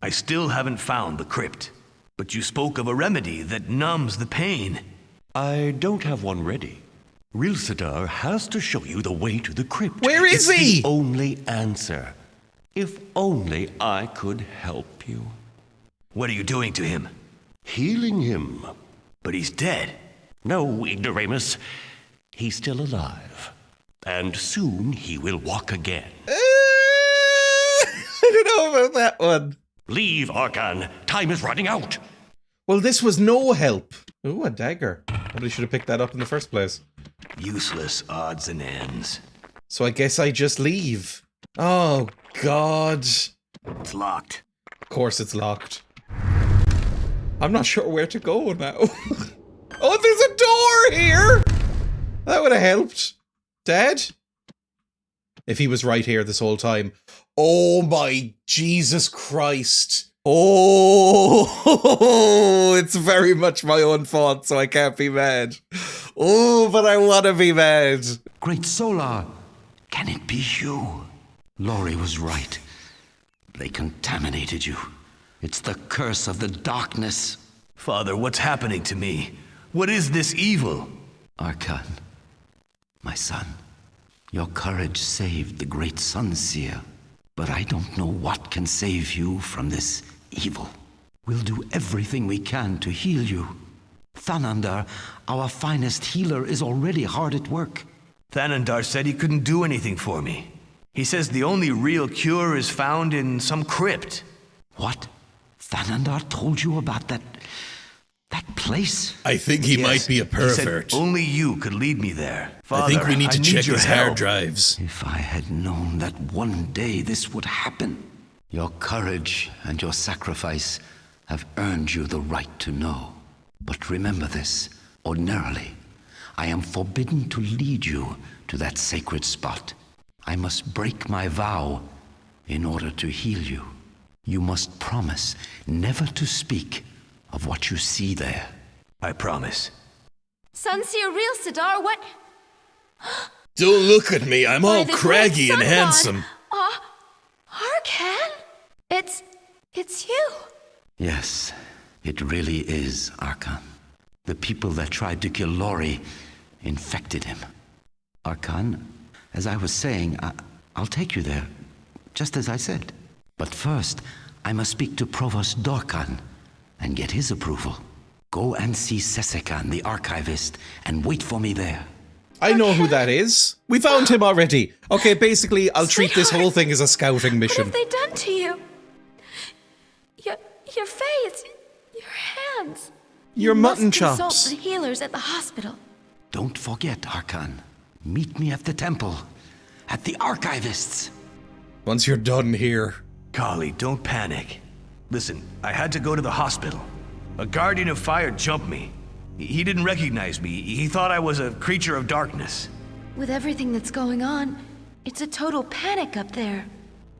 I still haven't found the crypt. But you spoke of a remedy that numbs the pain. I don't have one ready. Rilsadar has to show you the way to the crypt. Where is it's he? The only answer. If only I could help you. What are you doing to him? Healing him. But he's dead. No, Ignoramus. He's still alive. And soon he will walk again. I don't know about that one. Leave, Arkhan. Time is running out. Well, this was no help. Ooh, a dagger. Probably should have picked that up in the first place. Useless odds and ends. So I guess I just leave. Oh, God. It's locked. Of course it's locked. I'm not sure where to go now. Oh, there's a door here! That would have helped. Dad? If he was right here this whole time. Oh my Jesus Christ. Oh, it's very much my own fault, so I can't be mad. Oh, but I want to be mad. Great Solar, can it be you? Lori was right. They contaminated you. It's the curse of the darkness. Father, what's happening to me? What is this evil? Arkhan, My son, your courage saved the great Sunseer, but I don't know what can save you from this evil. We'll do everything we can to heal you. Thanandar, our finest healer, is already hard at work. Thanandar said he couldn't do anything for me. He says the only real cure is found in some crypt. What? Thanandar told you about that place? I think he might be a pervert. He said only you could lead me there. Father, I think we need to check your his help. hard drives. If I had known that one day this would happen. Your courage and your sacrifice have earned you the right to know. But remember this, ordinarily, I am forbidden to lead you to that sacred spot. I must break my vow in order to heal you. You must promise never to speak of what you see there. I promise. Sunseer Real Sidar, what? Don't look at me, I'm all the craggy great and sun god. handsome. Arkhan? It's you. Yes, it really is, Arkhan. The people that tried to kill Lori infected him. Arkhan, as I was saying, I'll take you there, just as I said. But first, I must speak to Provost Dorkhan and get his approval. Go and see Sesekan, the archivist, and wait for me there. I know who that is. We found him already. Okay, basically, I'll treat this whole thing as a scouting mission. What have they done to you? Your face, your hands. Your mutton chops. Consult the healers at the hospital. Don't forget, Arkhan. Meet me at the temple, at the archivist's. Once you're done here. Kali, don't panic. Listen, I had to go to the hospital. A guardian of fire jumped me. He didn't recognize me. He thought I was a creature of darkness. With everything that's going on, it's a total panic up there.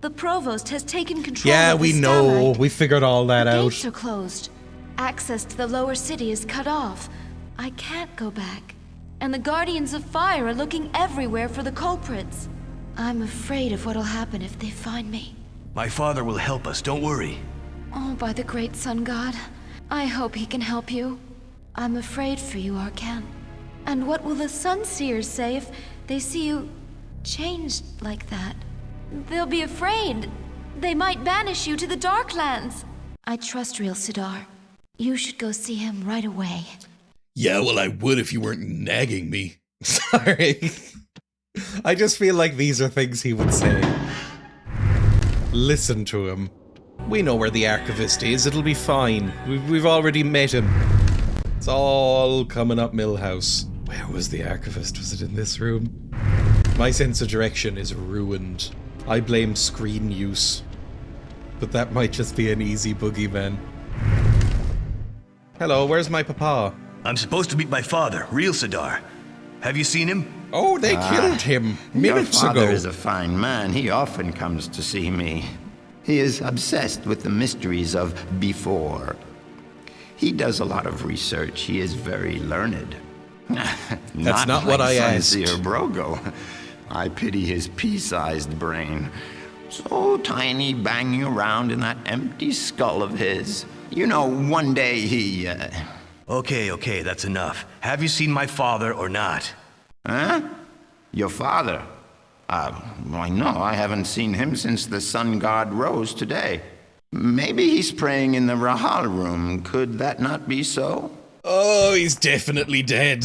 The provost has taken control Yeah, of the we know. starlight. We figured all that The out. gates are closed. Access to the lower city is cut off. I can't go back. And the Guardians of Fire are looking everywhere for the culprits. I'm afraid of what'll happen if they find me. My father will help us, don't worry. Oh, by the great sun god. I hope he can help you. I'm afraid for you, Arkhan. And what will the Sunseers say if they see you changed like that? They'll be afraid. They might banish you to the Darklands. I trust Real Sidar. You should go see him right away. Yeah, well, I would if you weren't nagging me. Sorry. I just feel like these are things he would say. Listen to him. We know where the archivist is. It'll be fine. We've already met him. It's all coming up Millhouse. Where was the archivist? Was it in this room? My sense of direction is ruined. I blame screen use. But that might just be an easy boogeyman. Hello, where's my papa? I'm supposed to meet my father, Real Sidar. Have you seen him? Oh, they killed him minutes Your father ago. is a fine man. He often comes to see me. He is obsessed with the mysteries of before. He does a lot of research. He is very learned. That's not what I asked. Sunseer Brogo. I pity his pea-sized brain. So tiny, banging around in that empty skull of his. You know, one day he, Okay, that's enough. Have you seen my father or not? Huh? Your father? Why no, I haven't seen him since the sun god rose today. Maybe he's praying in the Rahal room. Could that not be so? Oh, he's definitely dead.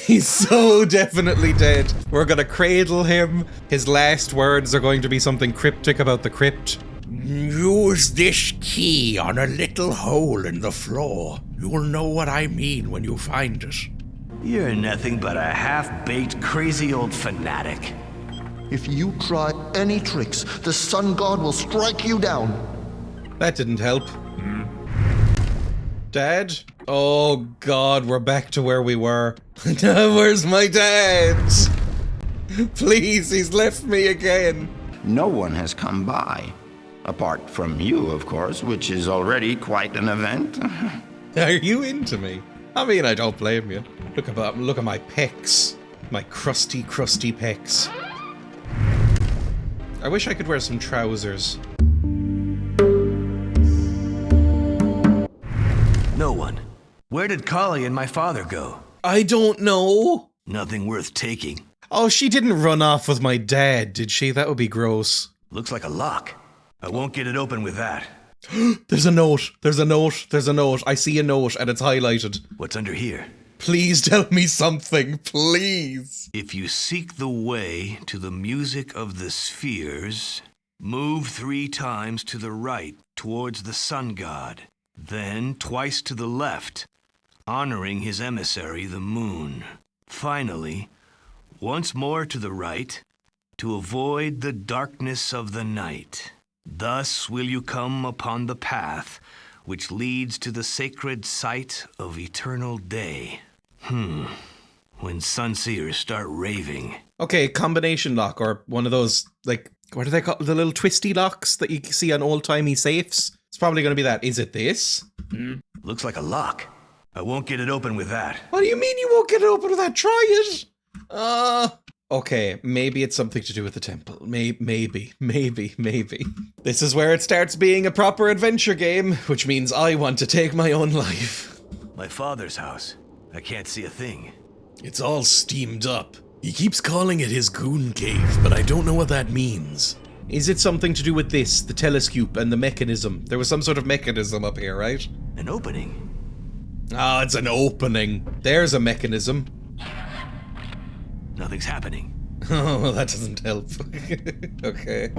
He's so definitely dead. We're gonna cradle him. His last words are going to be something cryptic about the crypt. Use this key on a little hole in the floor. You'll know what I mean when you find it. You're nothing but a half-baked, crazy old fanatic. If you try any tricks, the sun god will strike you down. That didn't help. Dad? Oh God, we're back to where we were. Where's my dad? Please, he's left me again. No one has come by. Apart from you, of course, which is already quite an event. Are you into me? I mean, I don't blame you. Look at my pecs. My crusty pecs. I wish I could wear some trousers. No one. Where did Kali and my father go? I don't know. Nothing worth taking. Oh, she didn't run off with my dad, did she? That would be gross. Looks like a lock. I won't get it open with that. There's a note. There's a note. There's a note. I see a note and it's highlighted. What's under here? Please tell me something, please. If you seek the way to the music of the spheres, move 3 times to the right towards the sun god, then twice to the left, honoring his emissary, the moon. Finally, once more to the right, to avoid the darkness of the night. Thus will you come upon the path which leads to the sacred site of eternal day. When Sunseers start raving. Okay, combination lock, or one of those, like, what do they call the little twisty locks that you see on old-timey safes? It's probably going to be that. Is it this? Looks like a lock. I won't get it open with that. What do you mean you won't get it open with that? Try it! Okay, maybe it's something to do with the temple. Maybe. This is where it starts being a proper adventure game, which means I want to take my own life. My father's house. I can't see a thing. It's all steamed up. He keeps calling it his goon cave, but I don't know what that means. Is it something to do with this, the telescope and the mechanism? There was some sort of mechanism up here, right? An opening. Ah, it's an opening. There's a mechanism. Nothing's happening. Oh, well, that doesn't help. Okay.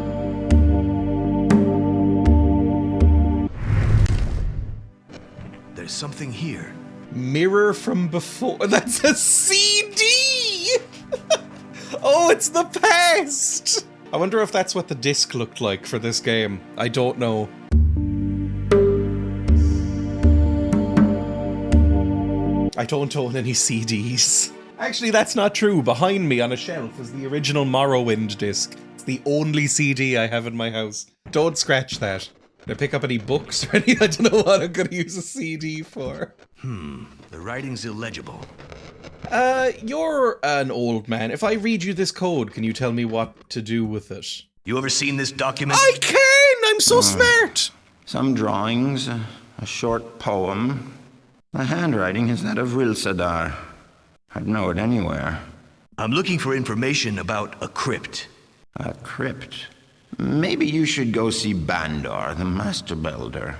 There's something here. Mirror from before. That's a CD! Oh, it's the past! I wonder if that's what the disc looked like for this game. I don't know. I don't own any CDs. Actually, that's not true. Behind me on a shelf is the original Morrowind disc. It's the only CD I have in my house. Don't scratch that. Did I pick up any books or anything? I don't know what I'm going to use a CD for. The writing's illegible. You're an old man. If I read you this code, can you tell me what to do with it? You ever seen this document? I can! I'm so smart! Some drawings, a short poem. The handwriting is that of Rilsadar. I'd know it anywhere. I'm looking for information about a crypt. A crypt? Maybe you should go see Bandor, the master builder.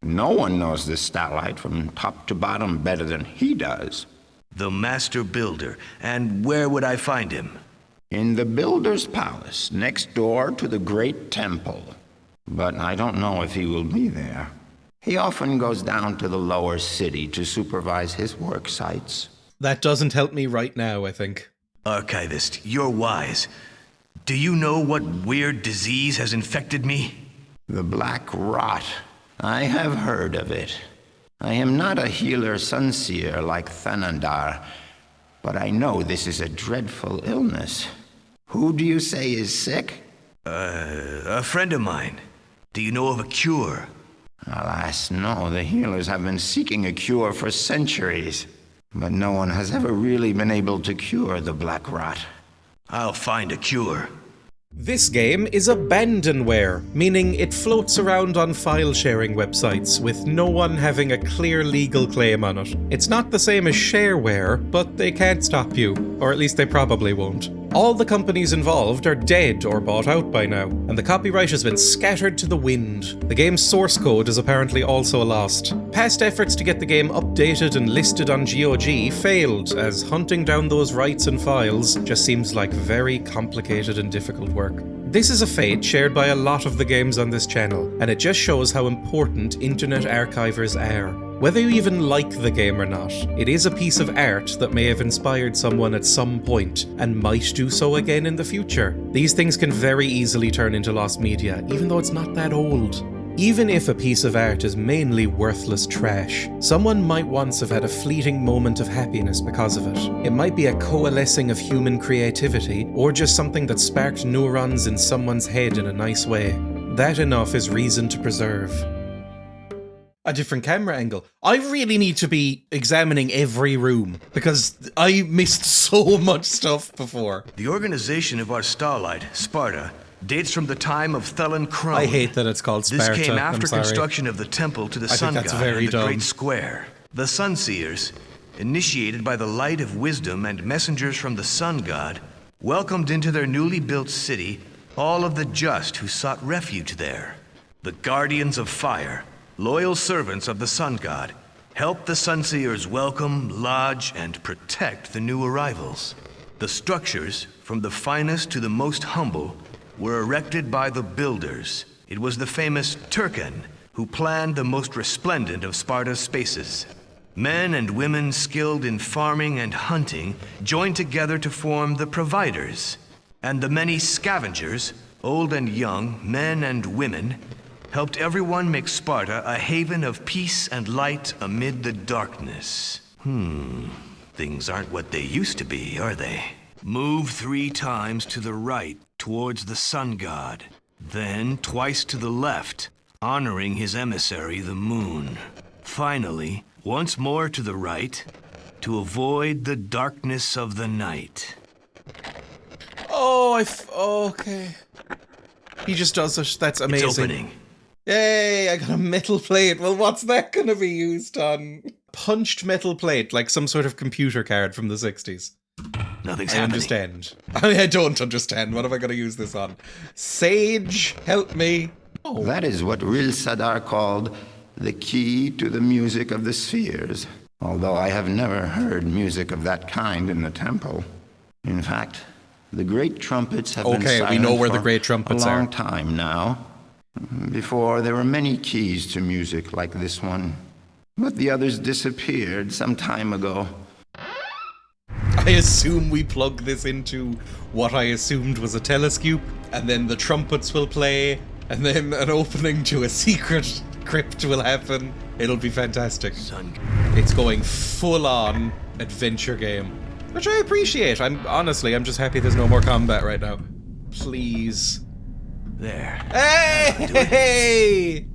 No one knows this starlight from top to bottom better than he does. The master builder. And where would I find him? In the builder's palace, next door to the great temple. But I don't know if he will be there. He often goes down to the lower city to supervise his work sites. That doesn't help me right now, I think. Archivist, you're wise. Do you know what weird disease has infected me? The black rot. I have heard of it. I am not a healer sunseer like Thanandar, but I know this is a dreadful illness. Who do you say is sick? A friend of mine. Do you know of a cure? Alas, no. The healers have been seeking a cure for centuries. But no one has ever really been able to cure the black rot. I'll find a cure. This game is abandonware, meaning it floats around on file-sharing websites with no one having a clear legal claim on it. It's not the same as shareware, but they can't stop you, or at least they probably won't. All the companies involved are dead or bought out by now, and the copyright has been scattered to the wind. The game's source code is apparently also lost. Past efforts to get the game updated and listed on GOG failed, as hunting down those rights and files just seems like very complicated and difficult work. This is a fate shared by a lot of the games on this channel, and it just shows how important internet archivers are. Whether you even like the game or not, it is a piece of art that may have inspired someone at some point, and might do so again in the future. These things can very easily turn into lost media, even though it's not that old. Even if a piece of art is mainly worthless trash, someone might once have had a fleeting moment of happiness because of it. It might be a coalescing of human creativity, or just something that sparked neurons in someone's head in a nice way. That enough is reason to preserve. A different camera angle. I really need to be examining every room, because I missed so much stuff before. The organization of our starlight, Sparta, dates from the time of Thelen Crone. I hate that it's called Sparta. This came after construction of the temple to the sun god and the great square. The Sunseers, initiated by the light of wisdom and messengers from the sun god, welcomed into their newly built city all of the just who sought refuge there. The guardians of fire, loyal servants of the sun god, helped the Sunseers welcome, lodge, and protect the new arrivals. The structures, from the finest to the most humble, were erected by the builders. It was the famous Turkan who planned the most resplendent of Sparta's spaces. Men and women skilled in farming and hunting joined together to form the providers, and the many scavengers, old and young, men and women, helped everyone make Sparta a haven of peace and light amid the darkness. Things aren't what they used to be, are they? Move 3 times to the right towards the sun god, then twice to the left, honoring his emissary, the moon. Finally, once more to the right, to avoid the darkness of the night. Oh, okay. He just does it. That's amazing. It's opening. Yay, I got a metal plate. Well, what's that going to be used on? Punched metal plate, like some sort of computer card from the 60s. Nothing's I happening. Understand. I don't understand. What am I going to use this on? Sage, help me. Oh. That is what Ril Sadar called the key to the music of the spheres. Although I have never heard music of that kind in the temple. In fact, the great trumpets have been silent we know where for the great trumpets a long are. time now. Before, there were many keys to music like this one. But the others disappeared some time ago. I assume we plug this into what I assumed was a telescope, and then the trumpets will play, and then an opening to a secret crypt will happen. It'll be fantastic. It's going full-on adventure game, which I appreciate. I'm just happy there's no more combat right now. Please. There. Hey!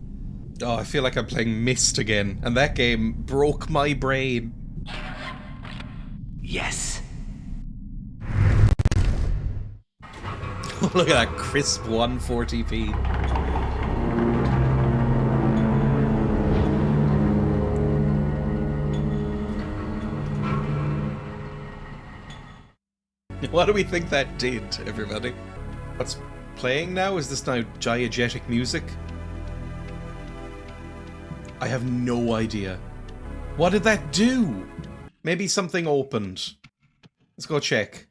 Oh, I feel like I'm playing Myst again, and that game broke my brain. Yes. Look at that crisp 140p. What do we think that did, everybody? What's playing now? Is this now diegetic music? I have no idea. What did that do? Maybe something opened. Let's go check.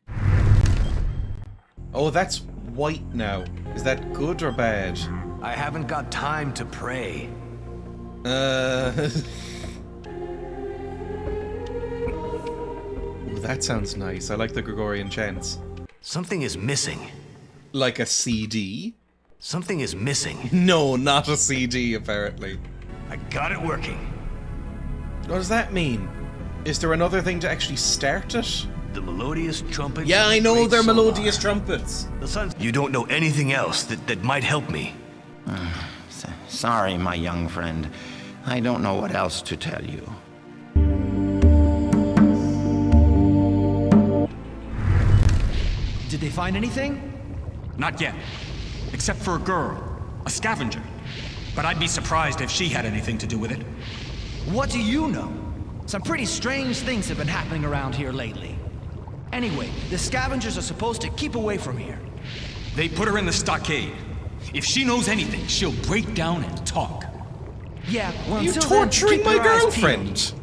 Oh, that's white now. Is that good or bad? I haven't got time to pray. Ooh, that sounds nice. I like the Gregorian chants. Something is missing. Like a CD? Something is missing. No, not a CD, apparently. I got it working. What does that mean? Is there another thing to actually start it? The melodious trumpets. Yeah, I know they're melodious trumpets. The sun. You don't know anything else that might help me. Sorry, my young friend. I don't know what else to tell you. Did they find anything? Not yet. Except for a girl. A scavenger. But I'd be surprised if she had anything to do with it. What do you know? Some pretty strange things have been happening around here lately. Anyway, the scavengers are supposed to keep away from here. They put her in the stockade. If she knows anything, she'll break down and talk. Yeah, well, You're until then, torturing keep my your eyes girlfriend. peeled.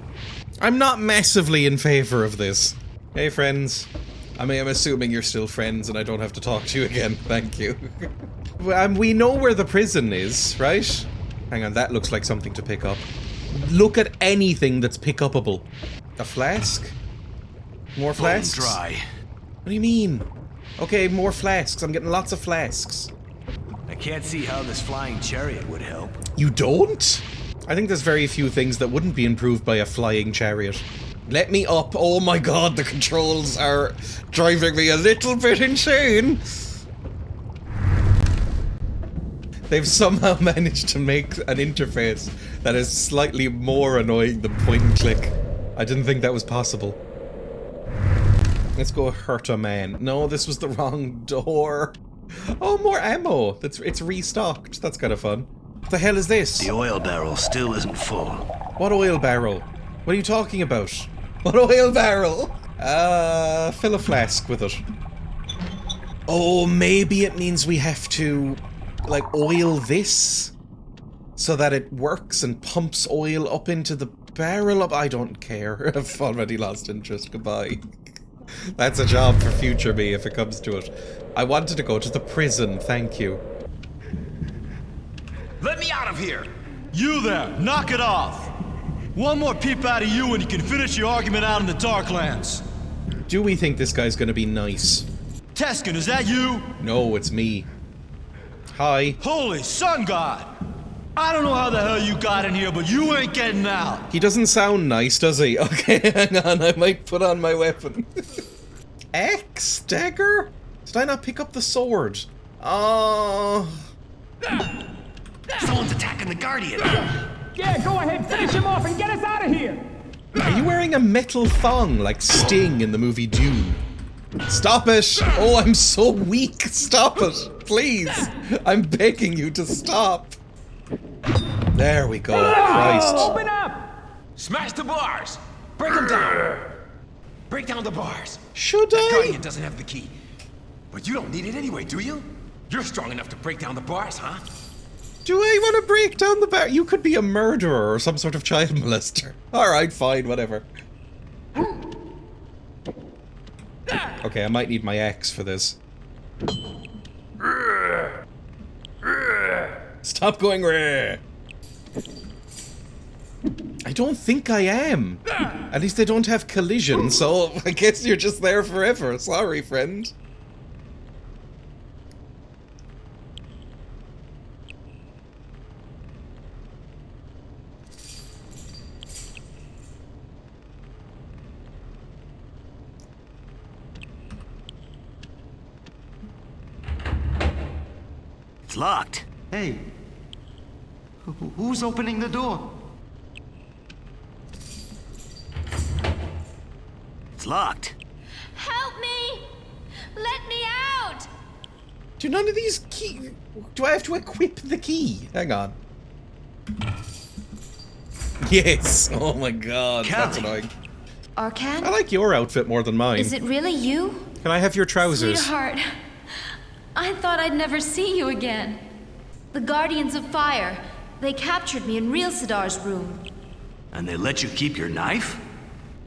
I'm not massively in favor of this. Hey, friends. I mean, I'm assuming you're still friends and I don't have to talk to you again. Thank you. We know where the prison is, right? Hang on, that looks like something to pick up. Look at anything that's pick-upable. A flask? More flasks? Dry. What do you mean? Okay, more flasks. I'm getting lots of flasks. I can't see how this flying chariot would help. You don't? I think there's very few things that wouldn't be improved by a flying chariot. Let me up. Oh my god, the controls are driving me a little bit insane. They've somehow managed to make an interface that is slightly more annoying than point and click. I didn't think that was possible. Let's go hurt a man. No, this was the wrong door. Oh, more ammo. It's restocked. That's kind of fun. What the hell is this? The oil barrel still isn't full. What oil barrel? What are you talking about? What oil barrel? Fill a flask with it. Oh, maybe it means we have to, like, oil this so that it works and pumps oil up into the barrel up. I don't care. I've already lost interest. Goodbye. That's a job for future me if it comes to it. I wanted to go to the prison, thank you. Let me out of here! You there, knock it off! One more peep out of you and you can finish your argument out in the Darklands. Do we think this guy's gonna be nice? Teskin, is that you? No, it's me. Hi. Holy sun god! I don't know how the hell you got in here, but you ain't getting out. He doesn't sound nice, does he? Okay, hang on, I might put on my weapon. X? Dagger? Did I not pick up the sword? Oh. Someone's attacking the Guardian. Yeah, go ahead, finish him off and get us out of here. Are you wearing a metal thong like Sting in the movie Dune? Stop it! Oh, I'm so weak. Stop it, please. I'm begging you to stop. There we go. Christ. Open up! Smash the bars! Break them down! Break down the bars! Should That I? Guardian doesn't have the key. But you don't need it anyway, do you? You're strong enough to break down the bars, huh? Do I want to break down the bar? You could be a murderer or some sort of child molester. Alright, fine, whatever. Okay, I might need my axe for this. Stop going rare. I don't think I am. At least I don't have collision, so I guess you're just there forever. Sorry, friend. It's locked. Hey, who's opening the door? It's locked. Help me! Let me out! Do none of these key... Do I have to equip the key? Hang on. Yes! Oh my god, that's annoying. Arkhan? I like your outfit more than mine. Is it really you? Can I have your trousers? Sweetheart, I thought I'd never see you again. The Guardians of Fire, they captured me in Real Sidar's room. And they let you keep your knife?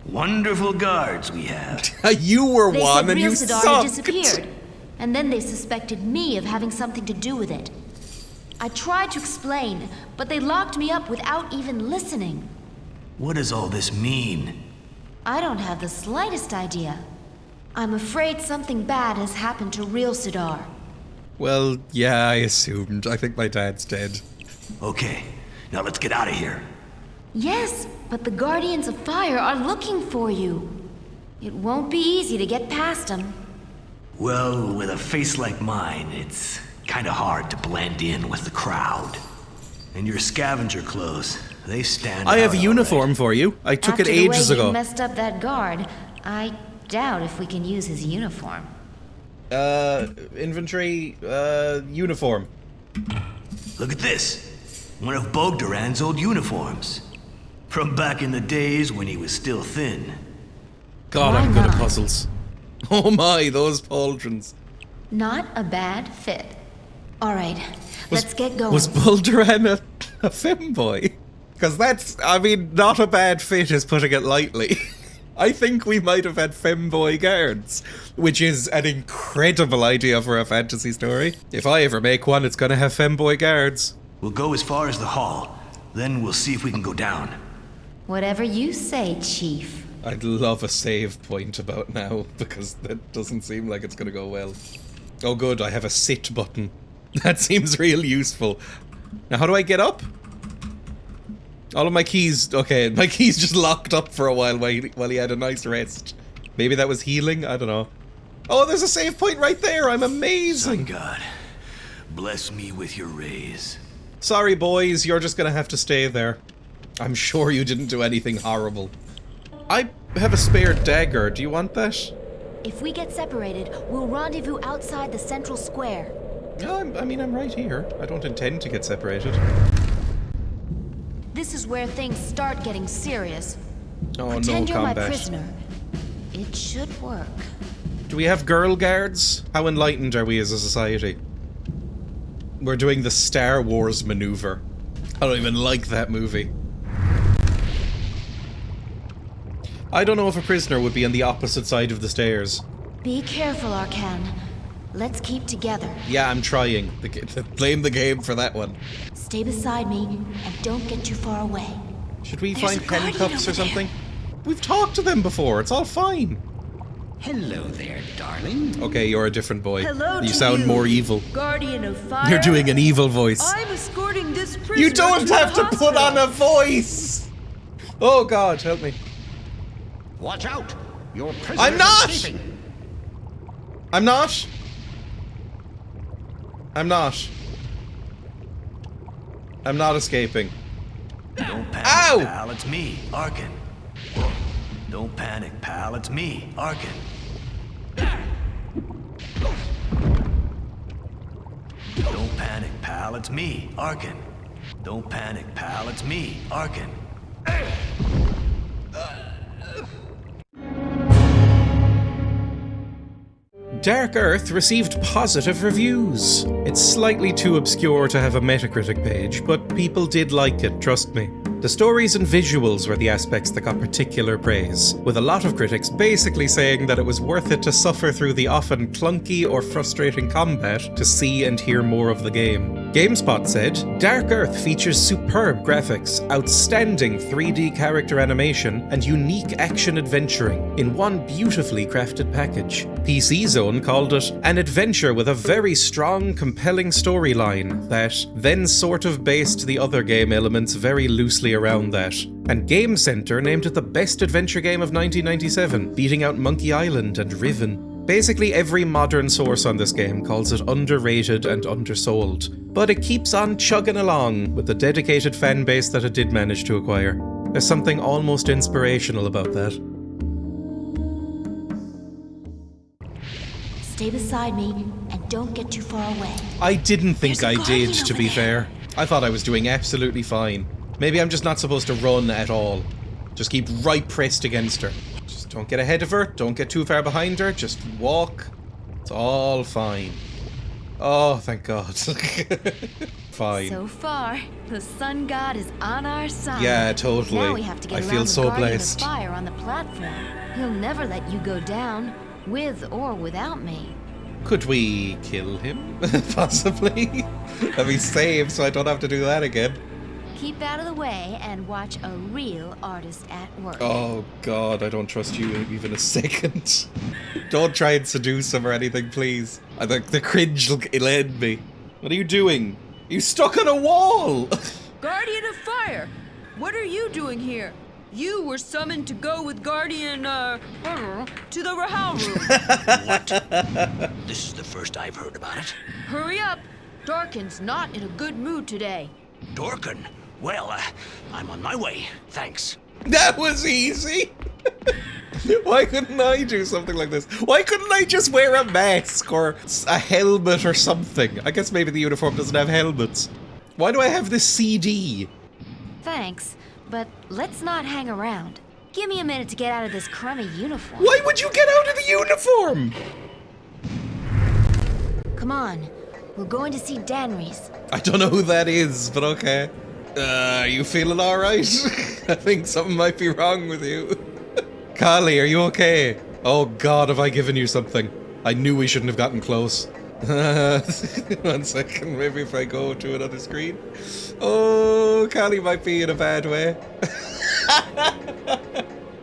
Wonderful guards we have. You were They one said and Real you Sidar sucked. had disappeared, and then they suspected me of having something to do with it. I tried to explain, but they locked me up without even listening. What does all this mean? I don't have the slightest idea. I'm afraid something bad has happened to Real Sidar. Well, yeah, I assumed. I think my dad's dead. Okay, now let's get out of here. Yes, but the Guardians of Fire are looking for you. It won't be easy to get past them. Well, with a face like mine, it's kinda hard to blend in with the crowd. And your scavenger clothes, they stand I have a out uniform for you. I took it ages After the way ago. you messed up that guard, I doubt if we can use his uniform. Inventory, uniform. Look at this. One of Bogdaran's old uniforms. From back in the days when he was still thin. God, I'm good at puzzles. Oh my, those pauldrons. Not a bad fit. All right, let's get going. Was Bulduran a femboy? Because that's, I mean, not a bad fit is putting it lightly. I think we might have had femboy guards, which is an incredible idea for a fantasy story. If I ever make one, it's gonna have femboy guards. We'll go as far as the hall, then we'll see if we can go down. Whatever you say, Chief. I'd love a save point about now, because that doesn't seem like it's gonna go well. Oh good, I have a sit button. That seems real useful. Now how do I get up? All of my keys, okay, my keys just locked up for a while he had a nice rest. Maybe that was healing, I don't know. Oh, there's a save point right there, I'm amazing! Sun God, bless me with your rays. Sorry boys, you're just gonna have to stay there. I'm sure you didn't do anything horrible. I have a spare dagger, do you want that? If we get separated, we'll rendezvous outside the central square. No, I mean, I'm right here. I don't intend to get separated. This is where things start getting serious. Oh, Pretend no you're my combat. prisoner. It should work. Do we have girl guards? How enlightened are we as a society? We're doing the Star Wars maneuver. I don't even like that movie. I don't know if a prisoner would be on the opposite side of the stairs. Be careful, Arkhan. Let's keep together. Yeah, I'm trying. Blame the game for that one. Stay beside me and don't get too far away. Should we There's find a guardian handcuffs or over there. something? We've talked to them before. It's all fine. Hello there, darling. Okay, you're a different boy. Hello You to sound you, more evil. Guardian of Fire. You're doing an evil voice. I'm escorting this prisoner You don't to have the to put on a voice! Oh god, help me. Watch out! Your prisoner I'm not! is escaping. I'm not! I'm not. I'm not escaping. Don't panic, Ow! pal. It's me, Arkhan. Don't panic, pal. It's me, Arkhan. Don't panic, pal. It's me, Arkhan. Don't panic, pal. It's me, Arkhan. Dark Earth received positive reviews. It's slightly too obscure to have a Metacritic page, but people did like it, trust me. The stories and visuals were the aspects that got particular praise, with a lot of critics basically saying that it was worth it to suffer through the often clunky or frustrating combat to see and hear more of the game. GameSpot said, Dark Earth features superb graphics, outstanding 3D character animation, and unique action adventuring in one beautifully crafted package. PC Zone called it an adventure with a very strong, compelling storyline that then sort of based the other game elements very loosely around that. And Game Center named it the best adventure game of 1997, beating out Monkey Island and Riven. Basically every modern source on this game calls it underrated and undersold, but it keeps on chugging along with the dedicated fan base that it did manage to acquire. There's something almost inspirational about that. Stay beside me and don't get too far away. I didn't think There's a I did, guardian to over be there. fair. I thought I was doing absolutely fine. Maybe I'm just not supposed to run at all. Just keep right pressed against her. Just don't get ahead of her, don't get too far behind her, just walk. It's all fine. Oh, thank God. Fine. So far, the sun god is on our side. Yeah, totally. Now we have to get I around feel the so guardian blessed. of fire on the platform. He'll never let you go down, with or without me. Could we kill him? Possibly? Let me save so I don't have to do that again. Keep out of the way and watch a real artist at work. Oh God, I don't trust you even a second. Don't try and seduce him or anything, please. The cringe will end me. What are you doing? You stuck on a wall! Guardian of Fire! What are you doing here? You were summoned to go with Guardian, to the Rahal room. What? This is the first I've heard about it. Hurry up! Darkin's not in a good mood today. Dorkin? Well, I'm on my way. Thanks. That was easy! Why couldn't I do something like this? Why couldn't I just wear a mask or a helmet or something? I guess maybe the uniform doesn't have helmets. Why do I have this CD? Thanks, but let's not hang around. Give me a minute to get out of this crummy uniform. Why would you get out of the uniform? Come on, we're going to see Danry's. I don't know who that is, but okay. Are you feeling alright? I think something might be wrong with you. Carly, are you okay? Oh God, have I given you something? I knew we shouldn't have gotten close. 1 second, maybe if I go to another screen. Oh, Carly might be in a bad way.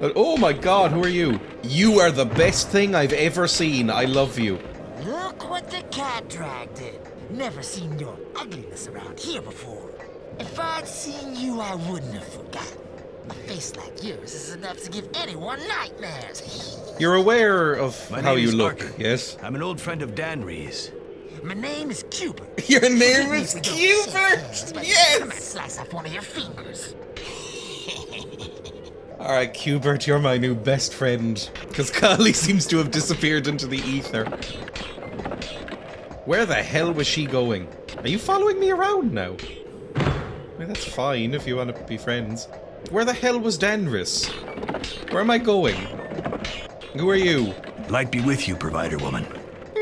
Oh my God, who are you? You are the best thing I've ever seen. I love you. Look what the cat dragged in. Never seen your ugliness around here before. If I'd seen you, I wouldn't have forgotten. A face like yours is enough to give anyone nightmares. You're aware of My how name you is look, Arkhan. yes? I'm an old friend of Danry's. My name is Cubert. Your name Forgive me is if we don't Cubert? shake hands, but Yes! I might slice off one of your fingers. Alright, Cubert, you're my new best friend. Because Carly seems to have disappeared into the ether. Where the hell was she going? Are you following me around now? I mean, that's fine if you want to be friends. Where the hell was Danrys? Where am I going? Who are you? Light be with you, provider woman.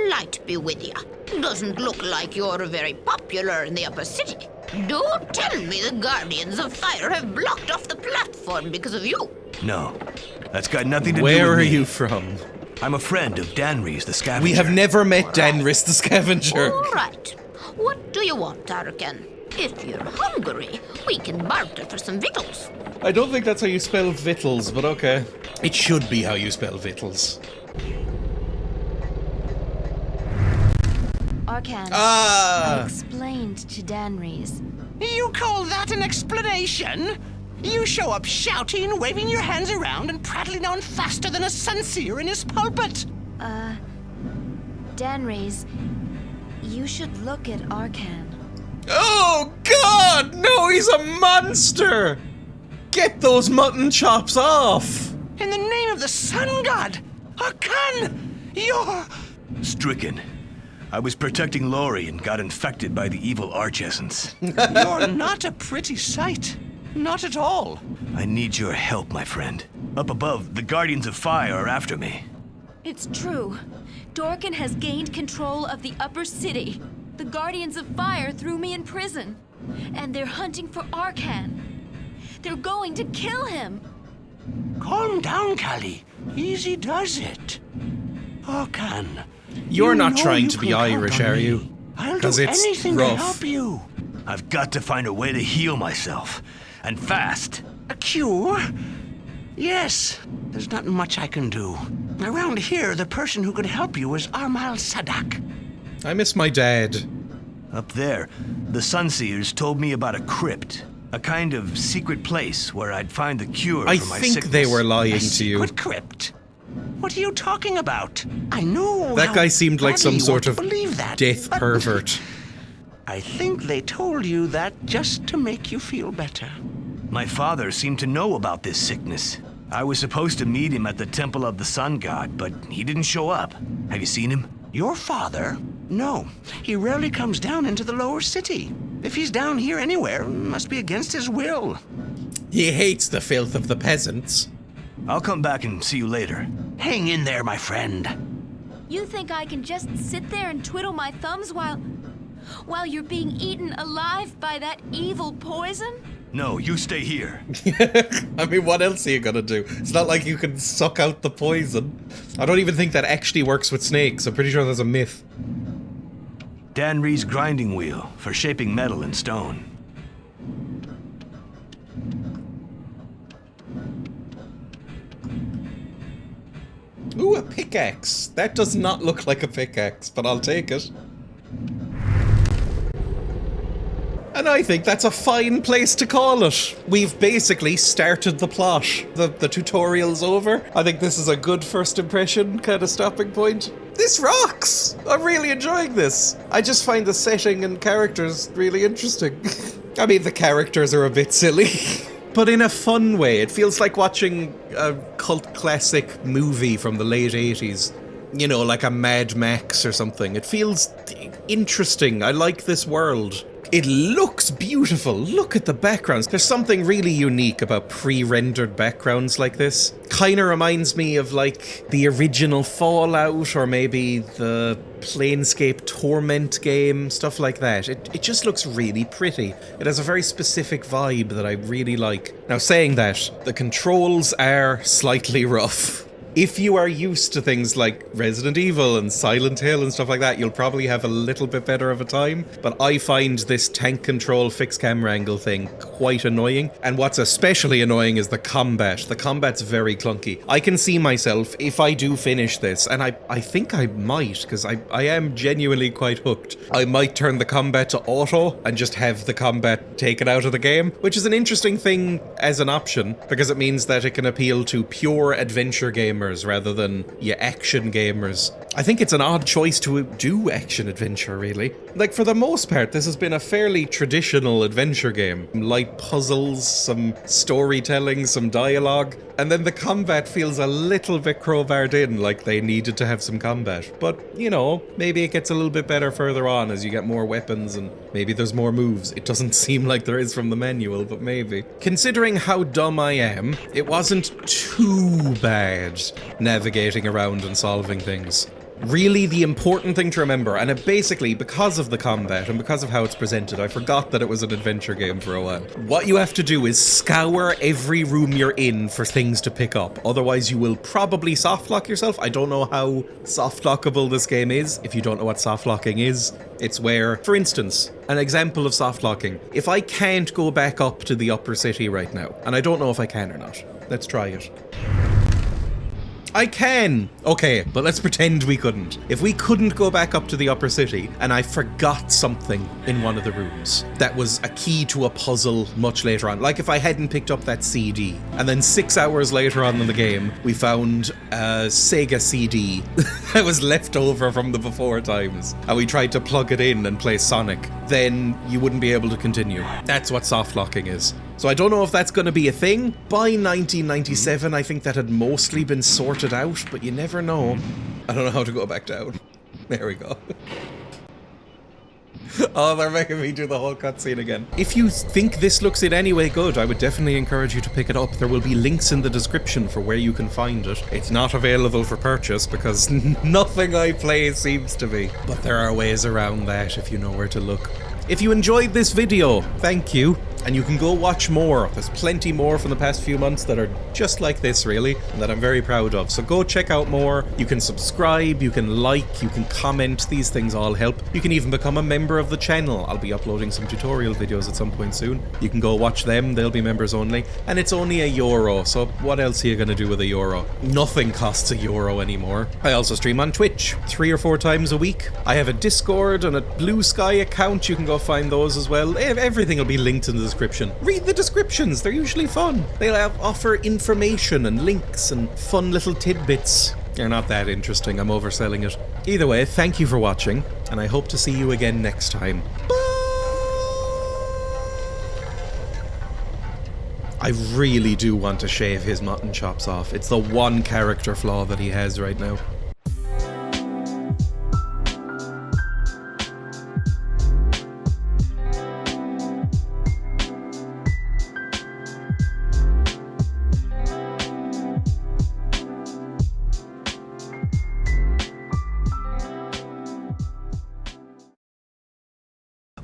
Light be with ya. Doesn't look like you're very popular in the upper city. Don't tell me the Guardians of Fire have blocked off the platform because of you. No, that's got nothing to do with Where me. are you from? I'm a friend of Danry's the Scavenger. We have never met Danrys the Scavenger. All right. What do you want, Arkhan? If you're hungry, we can barter for some victuals. I don't think that's how you spell victuals, but okay. It should be how you spell victuals. Arkhan, Ah! I explained to Danry's. You call that an explanation? You show up shouting, waving your hands around, and prattling on faster than a sunseer in his pulpit. Danry's, you should look at Arkhan. Oh, God! No, he's a monster! Get those mutton chops off! In the name of the sun god, Arkhan, you're... Stricken. I was protecting Lori and got infected by the evil arch-essence. You're not a pretty sight. Not at all. I need your help, my friend. Up above, the Guardians of Fire are after me. It's true. Dorkin has gained control of the upper city. The Guardians of Fire threw me in prison. And they're hunting for Arkhan. They're going to kill him. Calm down, Callie. Easy does it. Arkhan. You're not trying to be Irish, are you? I'll do it's anything rough. to help you. I've got to find a way to heal myself. And fast. A cure? Yes. There's not much I can do. Around here, the person who could help you is Armal Sadak. I miss my dad. Up there, the Sunseers told me about a crypt. A kind of secret place where I'd find the cure I for my think sickness. they were lying to you. Secret crypt? What are you talking about? I know That how guy seemed like badly some you sort want of to believe that, death but pervert. I think they told you that just to make you feel better. My father seemed to know about this sickness. I was supposed to meet him at the Temple of the Sun God, but he didn't show up. Have you seen him? Your father? No. He rarely comes down into the lower city. If he's down here anywhere, it must be against his will. He hates the filth of the peasants. I'll come back and see you later. Hang in there, my friend. You think I can just sit there and twiddle my thumbs while you're being eaten alive by that evil poison? No, you stay here. I mean, what else are you gonna do? It's not like you can suck out the poison. I don't even think that actually works with snakes. I'm pretty sure that's a myth. Danry's grinding wheel for shaping metal and stone. Ooh, a pickaxe. That does not look like a pickaxe, but I'll take it. And I think that's a fine place to call it. We've basically started the plot. The tutorial's over. I think this is a good first impression kind of stopping point. This rocks! I'm really enjoying this. I just find the setting and characters really interesting. I mean, the characters are a bit silly. But in a fun way. It feels like watching a cult classic movie from the late 80s. You know, like a Mad Max or something. It feels interesting. I like this world. It looks beautiful. Look at the backgrounds. There's something really unique about pre-rendered backgrounds like this. Kind of reminds me of like the original Fallout or maybe the Planescape Torment game, stuff like that. It just looks really pretty. It has a very specific vibe that I really like. Now, saying that, the controls are slightly rough. If you are used to things like Resident Evil and Silent Hill and stuff like that, you'll probably have a little bit better of a time. But I find this tank control fixed camera angle thing quite annoying. And what's especially annoying is the combat. The combat's very clunky. I can see myself, if I do finish this, and I think I might, because I am genuinely quite hooked, I might turn the combat to auto and just have the combat taken out of the game, which is an interesting thing as an option, because it means that it can appeal to pure adventure gamers rather than action gamers. I think it's an odd choice to do action adventure, really. Like, for the most part, this has been a fairly traditional adventure game. Light puzzles, some storytelling, some dialogue. And then the combat feels a little bit crowbarred in, like they needed to have some combat. But, you know, maybe it gets a little bit better further on as you get more weapons and maybe there's more moves. It doesn't seem like there is from the manual, but maybe. Considering how dumb I am, it wasn't too bad navigating around and solving things. Really, the important thing to remember, and basically, because of the combat and because of how it's presented, I forgot that it was an adventure game for a while. What you have to do is scour every room you're in for things to pick up. Otherwise, you will probably softlock yourself. I don't know how softlockable this game is. If you don't know what softlocking is, it's where, for instance, an example of softlocking. If I can't go back up to the upper city right now, and I don't know if I can or not, let's try it. I can! Okay, but let's pretend we couldn't. If we couldn't go back up to the upper city, and I forgot something in one of the rooms that was a key to a puzzle much later on, like if I hadn't picked up that CD, and then 6 hours later on in the game, we found a Sega CD that was left over from the before times, and we tried to plug it in and play Sonic, then you wouldn't be able to continue. That's what softlocking is. So I don't know if that's going to be a thing. By 1997, I think that had mostly been sorted out, but you never know. I don't know how to go back down. There we go. Oh, they're making me do the whole cutscene again. If you think this looks in any way good, I would definitely encourage you to pick it up. There will be links in the description for where you can find it. It's not available for purchase because nothing I play seems to be. But there are ways around that if you know where to look. If you enjoyed this video, thank you. And you can go watch more. There's plenty more from the past few months that are just like this, really, and that I'm very proud of. So go check out more. You can subscribe, you can like, you can comment. These things all help. You can even become a member of the channel. I'll be uploading some tutorial videos at some point soon. You can go watch them. They'll be members only. And it's only €1, so what else are you going to do with €1? Nothing costs €1 anymore. I also stream on Twitch 3 or 4 times a week. I have a Discord and a Blue Sky account. You can go find those as well. Everything will be linked in the description. Read the descriptions, they're usually fun. They offer information and links and fun little tidbits. They're not that interesting, I'm overselling it. Either way, thank you for watching, and I hope to see you again next time. Bye! I really do want to shave his mutton chops off. It's the one character flaw that he has right now.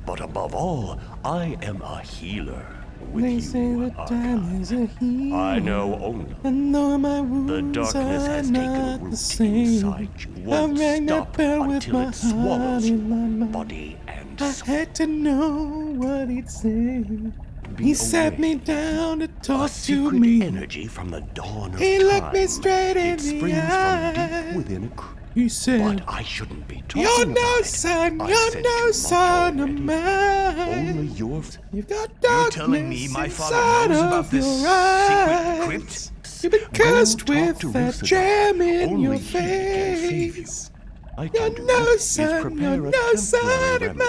But above all, I am a healer. With They you, say that time is a healer. I know only. And though my wounds The darkness has are taken not root the same, inside you. I Won't rang that stop bell with until my it swallows heart in my mind. body and I soul. had to know what he'd say. He sat me down to talk to me. Energy from the dawn of He time. looked me straight in It the springs eye. from deep within a crew. He said, But I shouldn't be talking "You're about no it. son, I you're said no too much son of already. mine. Only yours. You've got You're darkness telling me my father inside knows of about this your secret eyes. crypt? You've been cursed Go talk with to that Lucifer. jam in Only your he can save you. face. I You're can do no is son, prepare you're a no son temporary of remedy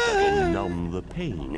that'll mine. numb the pain